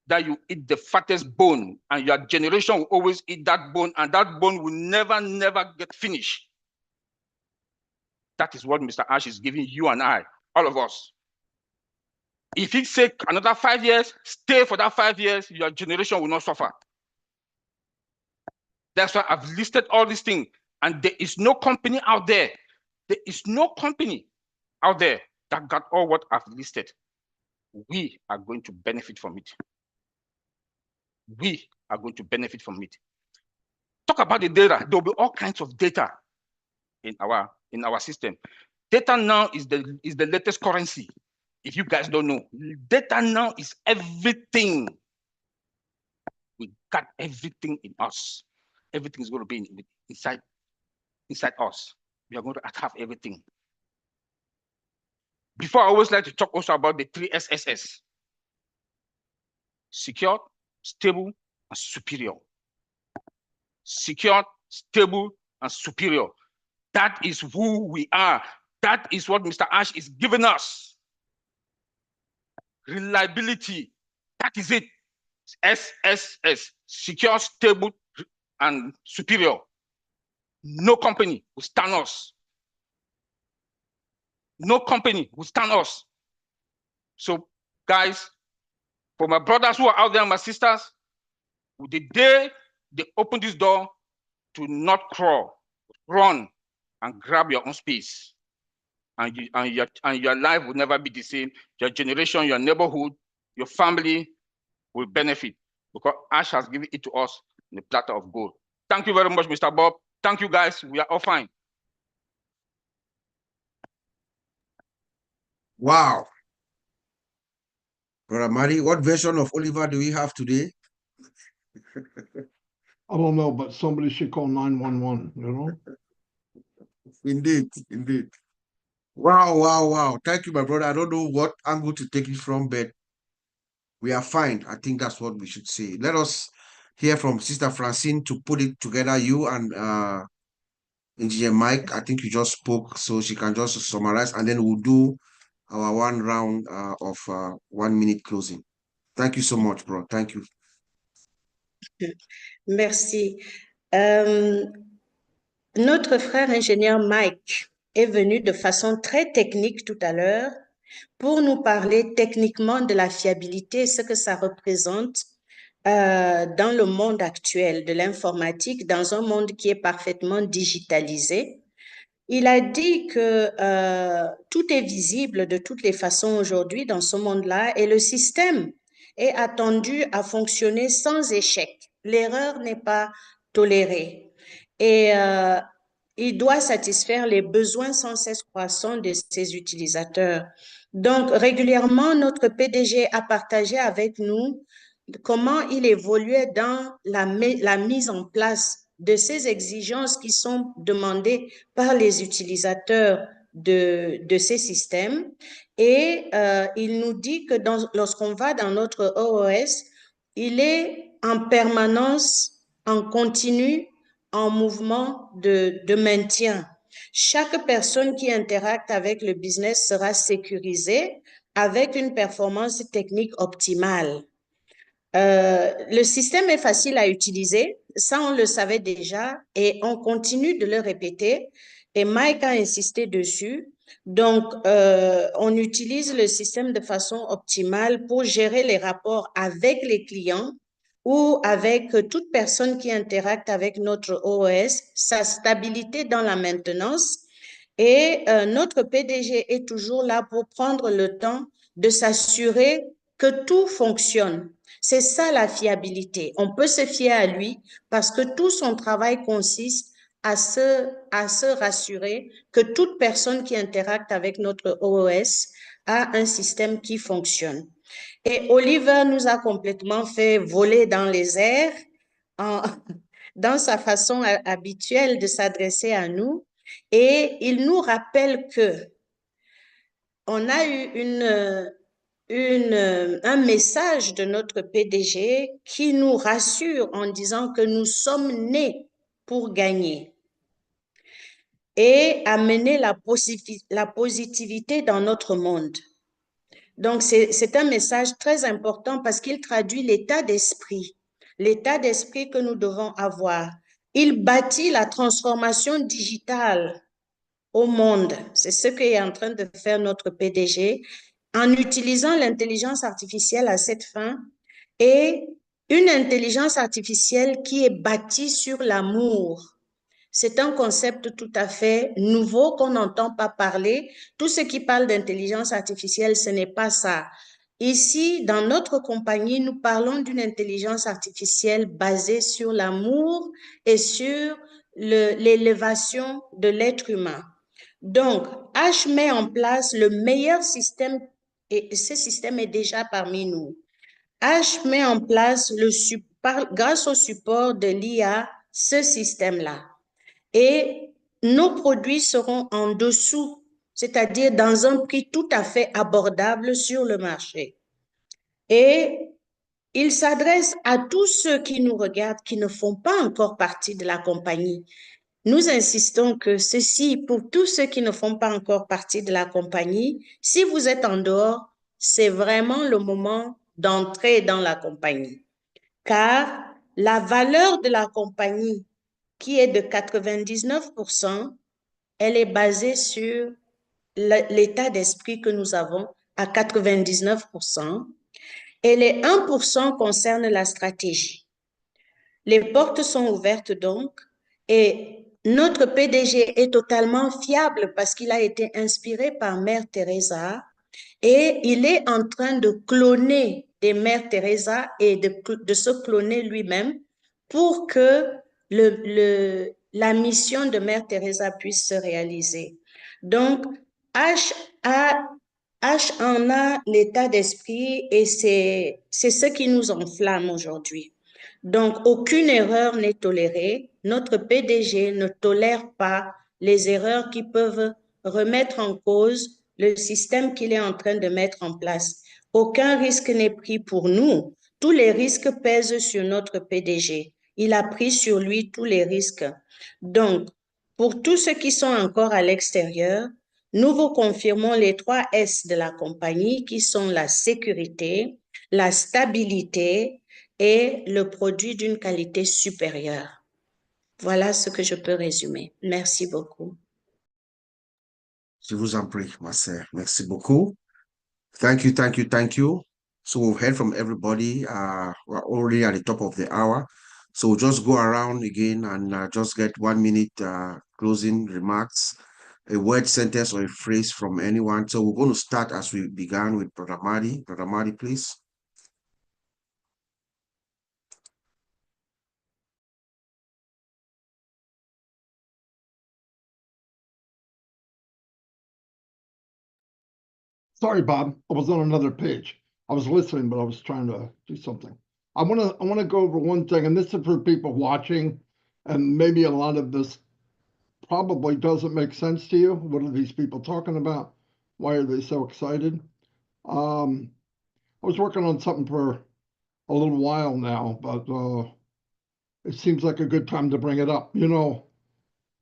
that you eat the fattest bone, and your generation will always eat that bone, and that bone will never get finished. That is what Mr. Ash is giving you and I, all of us. If he says another 5 years, stay for that 5 years, your generation will not suffer. That's why I've listed all these things, and there is no company out there. There is no company out there that got all what I've listed. We are going to benefit from it. We are going to benefit from it. Talk about the data. There will be all kinds of data in our system. Data now is the latest currency. If you guys don't know, data now is everything. We got everything in us. Everything is going to be inside us. We are going to have everything. Before, I always like to talk also about the 3 SSS: secure, stable, and superior. Secure, stable, and superior. That is who we are. That is what Mr. Ash is giving us. Reliability. That is it. SSS. Secure, stable, and superior. No company will stand us. No company will stand us. So, guys, for my brothers who are out there, my sisters, with the day they open this door, to not crawl, run, and grab your own space. And your life will never be the same. Your generation, your neighborhood, your family will benefit, because Ash has given it to us in a platter of gold. Thank you very much, Mr. Bob. Thank you, guys. We are all fine. Wow. Brother Mari, what version of Oliver do we have today? I don't know, but somebody should call 911, you know? Indeed. Wow. Thank you, my brother. I don't know what angle to take it from, but we are fine. I think that's what we should say. Let us hear from Sister Francine to put it together. You and Engineer Mike, I think you just spoke, so she can just summarize, and then we'll do our one round of 1 minute closing. Thank you so much, bro. Thank you. Merci. Notre frère ingénieur Mike est venu de façon très technique tout à l'heure pour nous parler techniquement de la fiabilité, ce que ça représente dans le monde actuel de l'informatique, dans un monde qui est parfaitement digitalisé. Il a dit que tout est visible de toutes les façons aujourd'hui dans ce monde-là et le système est attendu à fonctionner sans échec. L'erreur n'est pas tolérée et il doit satisfaire les besoins sans cesse croissants de ses utilisateurs. Donc, régulièrement, notre PDG a partagé avec nous comment il évoluait dans la mise en place de ces exigences qui sont demandées par les utilisateurs de ces systèmes. Et il nous dit que lorsqu'on va dans notre OOS, il est en permanence, en continu, en mouvement de maintien. Chaque personne qui interacte avec le business sera sécurisée avec une performance technique optimale. Le système est facile à utiliser, ça on le savait déjà et on continue de le répéter et Mike a insisté dessus. Donc, on utilise le système de façon optimale pour gérer les rapports avec les clients ou avec toute personne qui interacte avec notre OS, sa stabilité dans la maintenance et notre PDG est toujours là pour prendre le temps de s'assurer que tout fonctionne. C'est ça la fiabilité. On peut se fier à lui parce que tout son travail consiste à se rassurer que toute personne qui interacte avec notre OOS a un système qui fonctionne. Et Oliver nous a complètement fait voler dans les airs dans sa façon habituelle de s'adresser à nous. Et il nous rappelle que on a eu un message de notre PDG qui nous rassure en disant que nous sommes nés pour gagner et amener la positivité dans notre monde. Donc, c'est un message très important parce qu'il traduit l'état d'esprit que nous devons avoir. Il bâtit la transformation digitale au monde. C'est ce qu'est en train de faire notre PDG en utilisant l'intelligence artificielle à cette fin et une intelligence artificielle qui est bâtie sur l'amour. C'est un concept tout à fait nouveau qu'on n'entend pas parler. Tout ce qui parle d'intelligence artificielle, ce n'est pas ça. Ici, dans notre compagnie, nous parlons d'une intelligence artificielle basée sur l'amour et sur l'élévation de l'être humain. Donc, H met en place le meilleur système et ce système est déjà parmi nous. H met en place, grâce au support de l'IA, ce système-là. Et nos produits seront en dessous, c'est-à-dire dans un prix tout à fait abordable sur le marché. Et il s'adresse à tous ceux qui nous regardent, qui ne font pas encore partie de la compagnie. Nous insistons que ceci, pour tous ceux qui ne font pas encore partie de la compagnie, si vous êtes en dehors, c'est vraiment le moment d'entrer dans la compagnie. Car la valeur de la compagnie, qui est de 99%, elle est basée sur l'état d'esprit que nous avons à 99%, et les 1% concernent la stratégie. Les portes sont ouvertes donc, et notre PDG est totalement fiable parce qu'il a été inspiré par Mère Teresa et il est en train de cloner des Mères Teresa et de se cloner lui-même pour que la mission de Mère Teresa puisse se réaliser. Donc, H en a l'état d'esprit et c'est ce qui nous enflamme aujourd'hui. Donc, aucune erreur n'est tolérée. Notre PDG ne tolère pas les erreurs qui peuvent remettre en cause le système qu'il est en train de mettre en place. Aucun risque n'est pris pour nous. Tous les risques pèsent sur notre PDG. Il a pris sur lui tous les risques. Donc, pour tous ceux qui sont encore à l'extérieur, nous vous confirmons les 3 S de la compagnie qui sont la sécurité, la stabilité et le produit d'une qualité supérieure. Voilà ce que je peux résumer. Merci beaucoup. Je vous en prie, ma sœur. Merci beaucoup. Thank you, thank you, thank you. So we've heard from everybody. We're already at the top of the hour. So we'll just go around again and just get 1 minute closing remarks, a word, sentence, or a phrase from anyone. So we're going to start as we began with Brother Madi. Brother Madi, please. Sorry, Bob. I was on another page. I was listening, but I was trying to do something. I want to go over one thing, and this is for people watching, and maybe a lot of this probably doesn't make sense to you. What are these people talking about? Why are they so excited? I was working on something for a little while now, but it seems like a good time to bring it up. You know,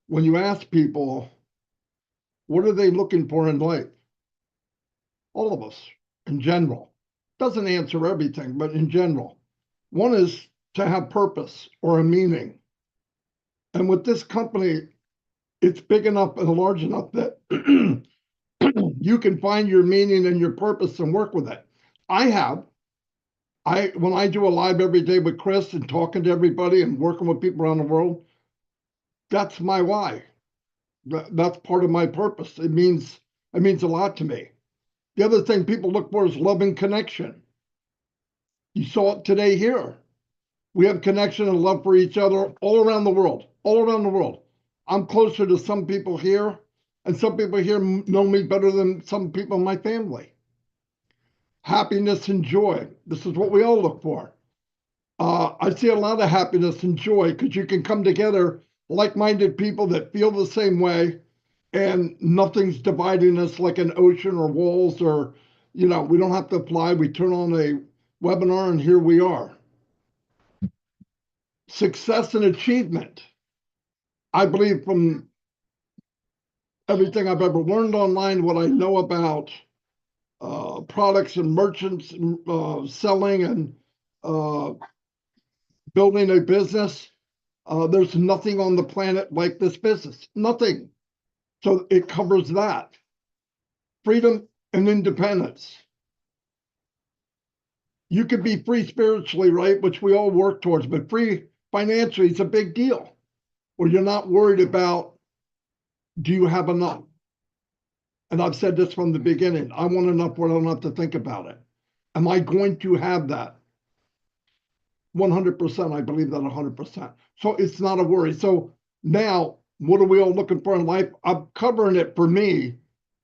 when you ask people, what are they looking for in life? All of us, in general. Doesn't answer everything, but in general. One is to have purpose or a meaning. And with this company, it's big enough and large enough that you can find your meaning and your purpose and work with it. When I do a live every day with Chris and talking to everybody and working with people around the world, that's my why. That's part of my purpose. It means a lot to me. The other thing people look for is love and connection. You saw it today here. We have connection and love for each other all around the world, all around the world. I'm closer to some people here, and some people here know me better than some people in my family. Happiness and joy. This is what we all look for. I see a lot of happiness and joy because you can come together, like-minded people that feel the same way, and nothing's dividing us like an ocean or walls or, you know, we don't have to fly. We turn on a webinar and here we are. Success and achievement. I believe from everything I've ever learned online, what I know about products and merchants, selling and building a business, there's nothing on the planet like this business. Nothing. So it covers that. Freedom and independence. You could be free spiritually, right? Which we all work towards, but free financially is a big deal. Where you're not worried about, do you have enough? And I've said this from the beginning. I want enough where I don't have to think about it. Am I going to have that? 100%. I believe that 100%. So it's not a worry. So now, what are we all looking for in life? I'm covering it for me.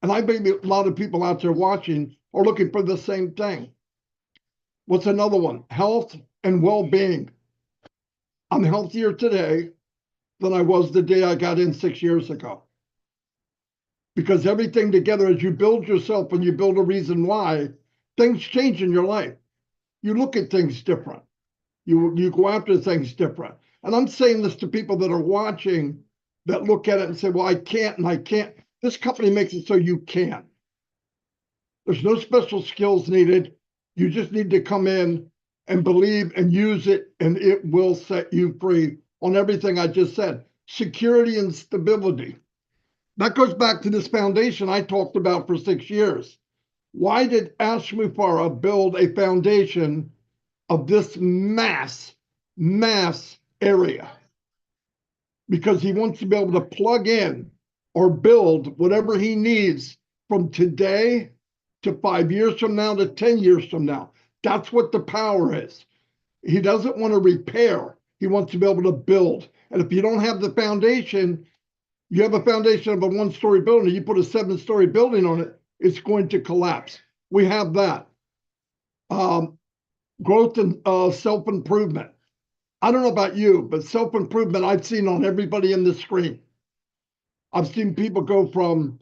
And I bet a lot of people out there watching are looking for the same thing. What's another one? Health and well-being. I'm healthier today than I was the day I got in 6 years ago. Because everything together, as you build yourself and you build a reason why, things change in your life. You look at things different. You go after things different. And I'm saying this to people that are watching that look at it and say, well, I can't and I can't. This company makes it so you can. There's no special skills needed. You just need to come in and believe and use it, and it will set you free on everything I just said. Security and stability. That goes back to this foundation I talked about for 6 years. Why did Ash Mufareh build a foundation of this mass area? Because he wants to be able to plug in or build whatever he needs from today to 5 years from now to 10 years from now. That's what the power is. He doesn't want to repair. He wants to be able to build. And if you don't have the foundation, you have a foundation of a 1-story building, you put a 7-story building on it, it's going to collapse. We have that. Growth and self-improvement. I don't know about you, but self-improvement I've seen on everybody in this screen. I've seen people go from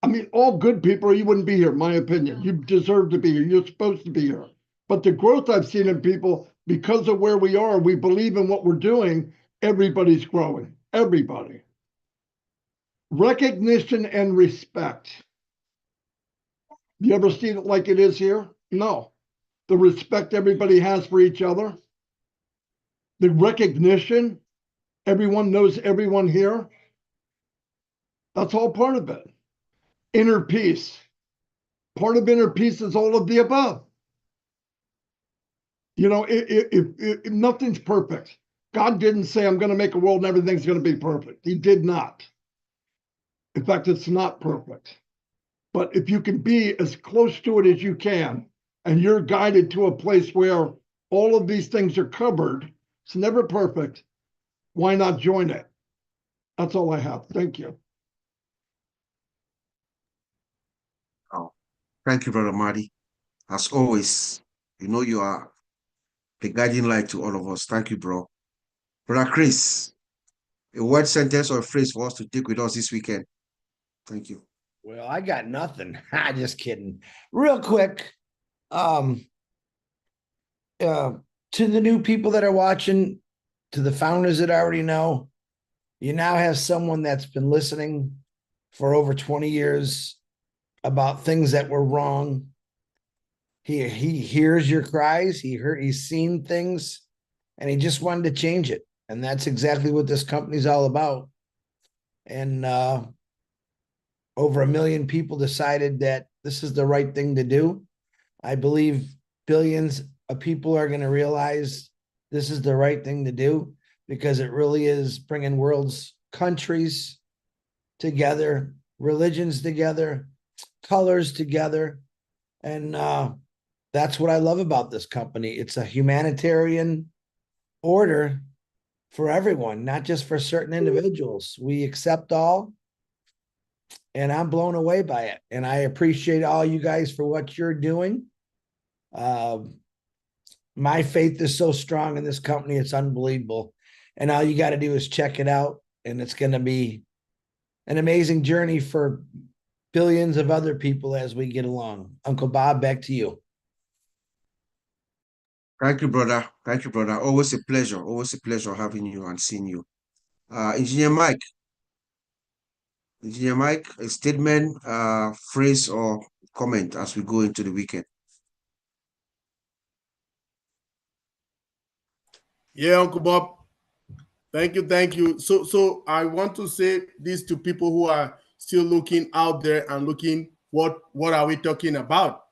I mean, all good people, or you wouldn't be here, my opinion. You deserve to be here. You're supposed to be here. But the growth I've seen in people, because of where we are, we believe in what we're doing, everybody's growing. Everybody. Recognition and respect. You ever seen it like it is here? No. The respect everybody has for each other. The recognition, everyone knows everyone here. That's all part of it. Inner peace. Part of inner peace is all of the above. You know, if nothing's perfect. God didn't say, I'm going to make a world and everything's going to be perfect. He did not. In fact, it's not perfect. But if you can be as close to it as you can, and you're guided to a place where all of these things are covered, it's never perfect, why not join it? That's all I have. Thank you. Oh, thank you, Brother Marty. As always, you know you are the guiding light to all of us. Thank you, bro. Brother Chris, a word, sentence, or a phrase for us to take with us this weekend. Thank you. Well, I got nothing. Just kidding. Real quick, to the new people that are watching, to the founders that already know, you now have someone that's been listening for over 20 years about things that were wrong. He hears your cries. He's seen things, and he just wanted to change it. And that's exactly what this company's all about. And over 1 million people decided that this is the right thing to do. I believe billions of people are going to realize this is the right thing to do, because it really is bringing world's countries together, religions together, colors together. And that's what I love about this company. It's a humanitarian order for everyone, not just for certain individuals. We accept all, and I'm blown away by it. And I appreciate all you guys for what you're doing. My faith is so strong in this company, it's unbelievable. And all you got to do is check it out, and it's going to be an amazing journey for billions of other people as we get along. Uncle Bob, back to you. Thank you, brother. Thank you, brother. Always a pleasure. Always a pleasure having you and seeing you. Engineer Mike. Engineer Mike, a statement, phrase, or comment as we go into the weekend. Yeah, Uncle Bob. Thank you, thank you. So I want to say this to people who are still looking out there and looking, what are we talking about?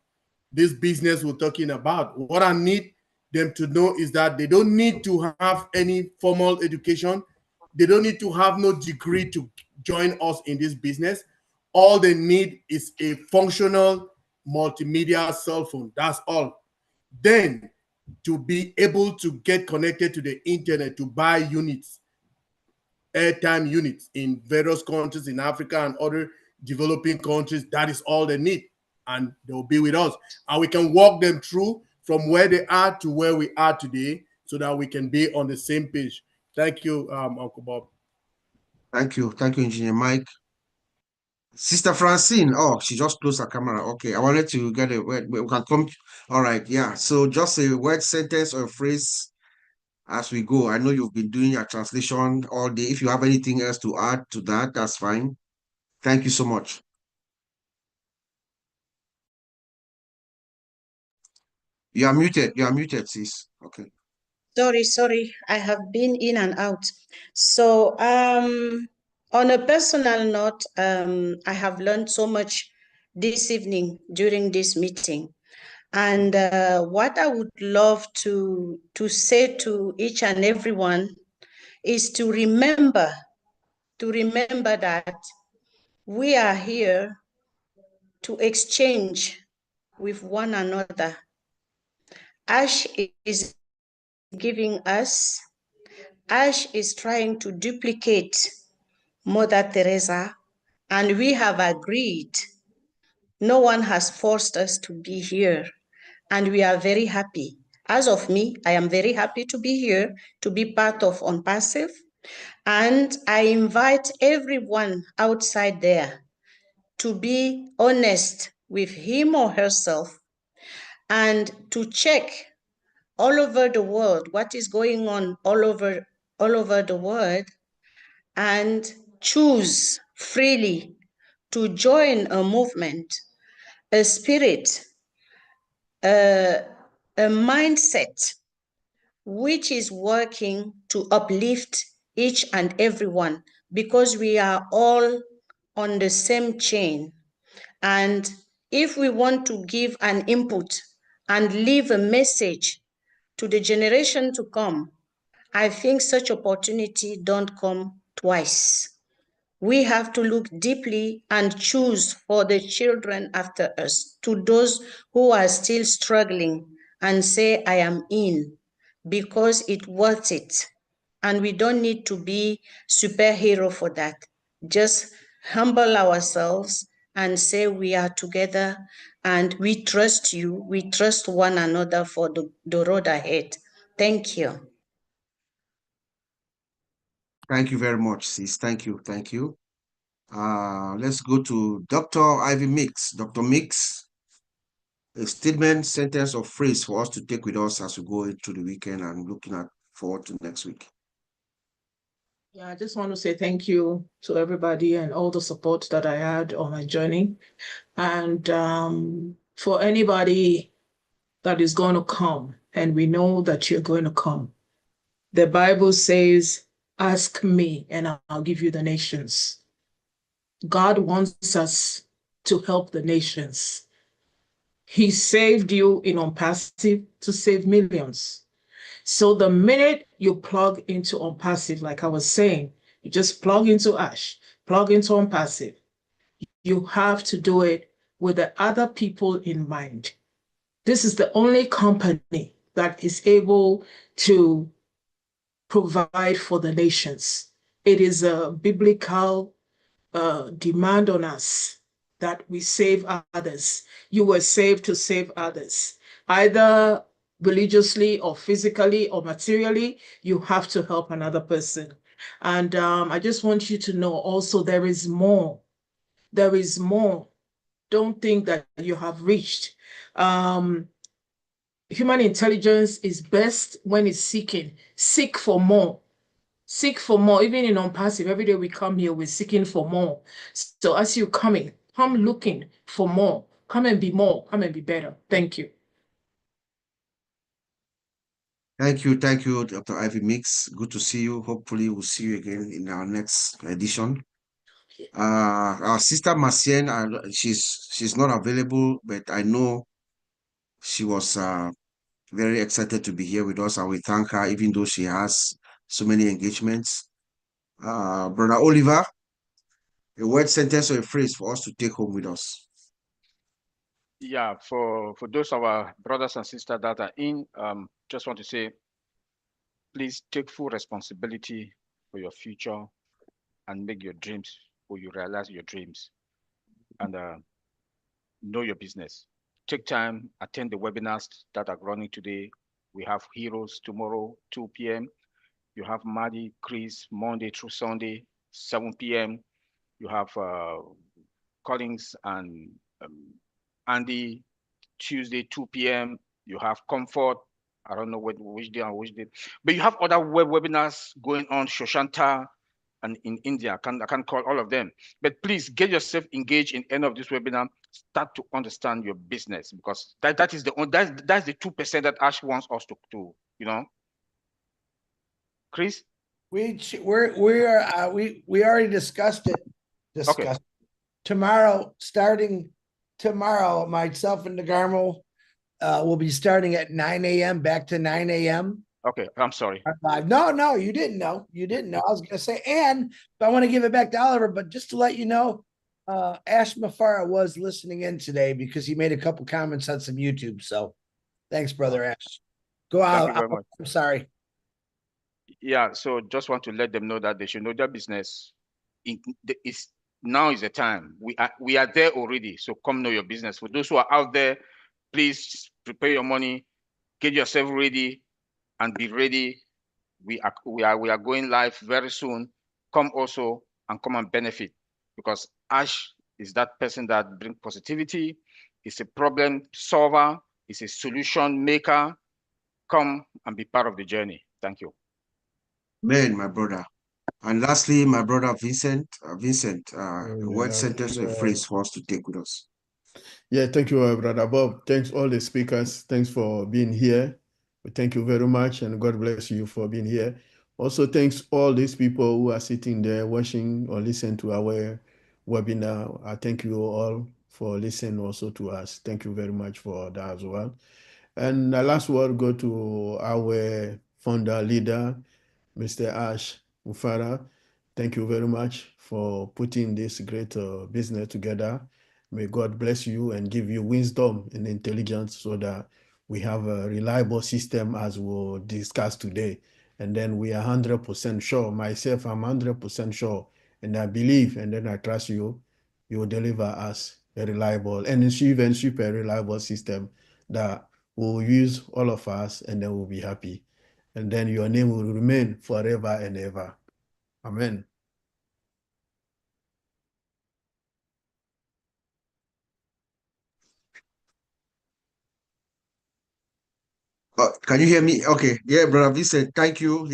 This business we're talking about. What I need them to know is that they don't need to have any formal education. They don't need to have no degree to join us in this business. All they need is a functional multimedia cell phone. That's all. Then to be able to get connected to the internet to buy units, airtime units in various countries in Africa and other developing countries, that is all they need. And they'll be with us. And we can walk them through from where they are to where we are today, so that we can be on the same page. Thank you, Uncle Bob. Thank you. Thank you, Engineer Mike. Sister Francine, oh, she just closed her camera. Okay, I wanted to get a word. We can come. All right, yeah. So just a word, sentence, or a phrase as we go. I know you've been doing your translation all day. If you have anything else to add to that, that's fine. Thank you so much. You are muted. You are muted, sis. Okay. Sorry, I have been in and out. So, on a personal note, I have learned so much this evening during this meeting. And what I would love to say to each and everyone is to remember that we are here to exchange with one another. Ash is giving us, Ash is trying to duplicate Mother Teresa, and we have agreed. No one has forced us to be here, and we are very happy. As of me, I am very happy to be here, to be part of OnPassive, and I invite everyone outside there to be honest with him or herself and to check all over the world what is going on all over the world, and choose freely to join a movement, a spirit, a mindset which is working to uplift each and everyone, because we are all on the same chain. And if we want to give an input and leave a message to the generation to come, I think such opportunity don't come twice. We have to look deeply and choose for the children after us, to those who are still struggling, and say, I am in, because it's worth it. And we don't need to be superhero for that. Just humble ourselves and say we are together and we trust you, we trust one another for the road ahead. Thank you. Thank you very much, sis. Thank you. Thank you. Let's go to Dr. Ivy Mix. Dr. Mix, a statement, sentence, or phrase for us to take with us as we go into the weekend and looking forward to next week. Yeah, I just want to say thank you to everybody and all the support that I had on my journey. And for anybody that is going to come, and we know that you're going to come, the Bible says, ask me and I'll give you the nations. God wants us to help the nations. He saved you in unpassive to save millions. So the minute you plug into unpassive, like I was saying, you just plug into Ash, plug into unpassive. You have to do it with the other people in mind. This is the only company that is able to provide for the nations. It is a biblical demand on us that we save others. You were saved to save others, either religiously or physically or materially. You have to help another person. And I just want you to know also there is more. There is more. Don't think that you have reached. Human intelligence is best when it's seeking. Seek for more. Seek for more. Even in unpassive, every day we come here, we're seeking for more. So as you're coming, come looking for more. Come and be more. Come and be better. Thank you. Thank you, Dr. Ivy Mix. Good to see you. Hopefully, we'll see you again in our next edition. Our sister Marcienne, she's not available, but I know she was very excited to be here with us, and we thank her, even though she has so many engagements. Brother Oliver, a word, sentence, or a phrase for us to take home with us. Yeah, for those of our brothers and sisters that are in, just want to say, please take full responsibility for your future and make your dreams, or you realize your dreams, and know your business. Take time, attend the webinars that are running today. We have Heroes tomorrow, 2 p.m. You have Maddie, Chris, Monday through Sunday, 7 p.m. You have Collins and Andy, Tuesday, 2 p.m. You have Comfort. I don't know which day and which day, but you have other webinars going on, Shoshanta, and in India. I can't call all of them. But please get yourself engaged in any of this webinar. Start to understand your business, because that's the 2% that Ash wants us to Chris? We already discussed it. Okay. Starting tomorrow, myself and DeGarmo will be starting at 9 a.m. back to 9 a.m. Okay, I'm sorry. No, you didn't know. You didn't know. I was gonna say, and I want to give it back to Oliver, but just to let you know, Ash Mufareh was listening in today because he made a couple comments on some YouTube. So thanks, brother Ash. Go out. Thank you very much. I'm sorry. Yeah, so just want to let them know that they should know their business. Now is the time. We are there already. So come know your business. For those who are out there, please prepare your money, get yourself ready, and be ready. We are going live very soon. Come also and come and benefit, because Ash is that person that brings positivity, is a problem solver, is a solution maker. Come and be part of the journey. Thank you. Man, my brother. And lastly, my brother Vincent. Vincent, a word, sentence, or a phrase for us to take with us. Yeah, thank you, Brother Bob. Thanks all the speakers. Thanks for being here. Thank you very much, and God bless you for being here. Also, thanks all these people who are sitting there watching or listening to our webinar. I thank you all for listening also to us. Thank you very much for that as well. And the last word go to our founder leader, Mr. Ash Mufareh. Thank you very much for putting this great business together. May God bless you and give you wisdom and intelligence so that we have a reliable system as we'll discuss today. And then we are 100% sure, myself, I'm 100% sure, and I believe, and then I trust you, you will deliver us a reliable and super reliable system that will use all of us, and then we'll be happy. And then your name will remain forever and ever. Amen. Can you hear me? Okay. Yeah, brother Vincent, thank you.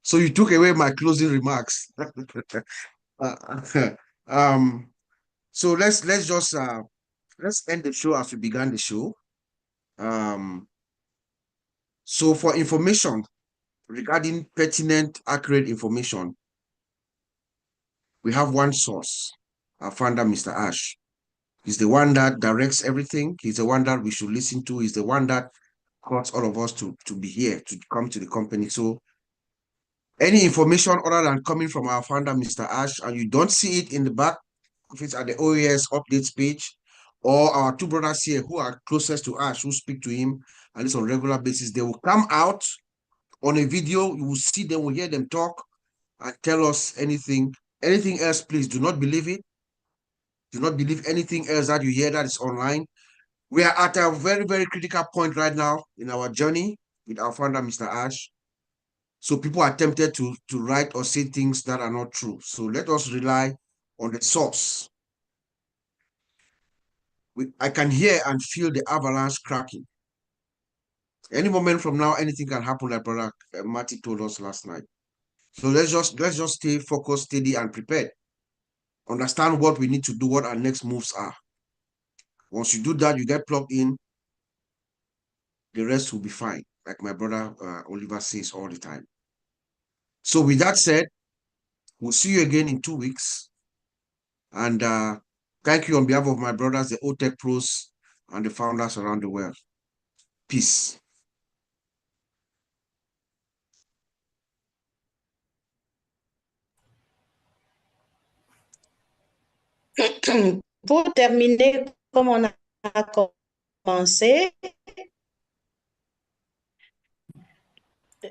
So you took away my closing remarks. So let's just let's end the show as we began the show. So for information regarding pertinent, accurate information, we have one source, our founder, Mr. Ash. He's the one that directs everything. He's the one that we should listen to. He's the one that caused all of us to be here, to come to the company. So any information other than coming from our founder, Mr. Ash, and you don't see it in the back, if it's at the OAS updates page, or our two brothers here who are closest to Ash, who speak to him at least on a regular basis, they will come out on a video. You will see them, will hear them talk and tell us anything. Anything else, please do not believe it. Do not believe anything else that you hear that is online. We are at a very, very critical point right now in our journey with our founder, Mr. Ash. So people are tempted to write or say things that are not true. So let us rely on the source. I can hear and feel the avalanche cracking. Any moment from now, anything can happen, like Brother Marty told us last night. So let's just stay focused, steady, and prepared. Understand what we need to do, what our next moves are. Once you do that, you get plugged in, the rest will be fine, like my brother Oliver says all the time. So with that said, we'll see you again in 2 weeks. And thank you on behalf of my brothers, the OTECH Pros, and the founders around the world. Peace. Pour terminer, comme on a commencé,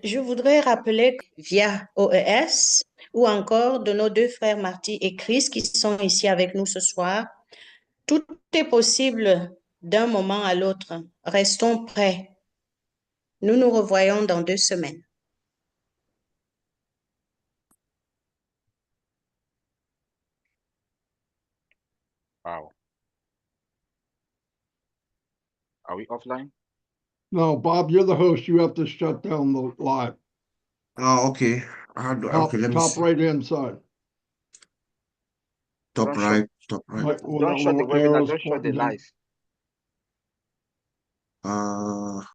je voudrais rappeler que via OES ou encore de nos deux frères Marty et Chris qui sont ici avec nous ce soir, tout est possible d'un moment à l'autre. Restons prêts. Nous nous revoyons dans 2 semaines. Wow. Are we offline? No, Bob, you're the host. You have to shut down the live. Oh, okay. Okay, let me Top see. right hand side. Top right, top right. Right, with Don't that shut the little webinar, arrows just shut the pointing down. live.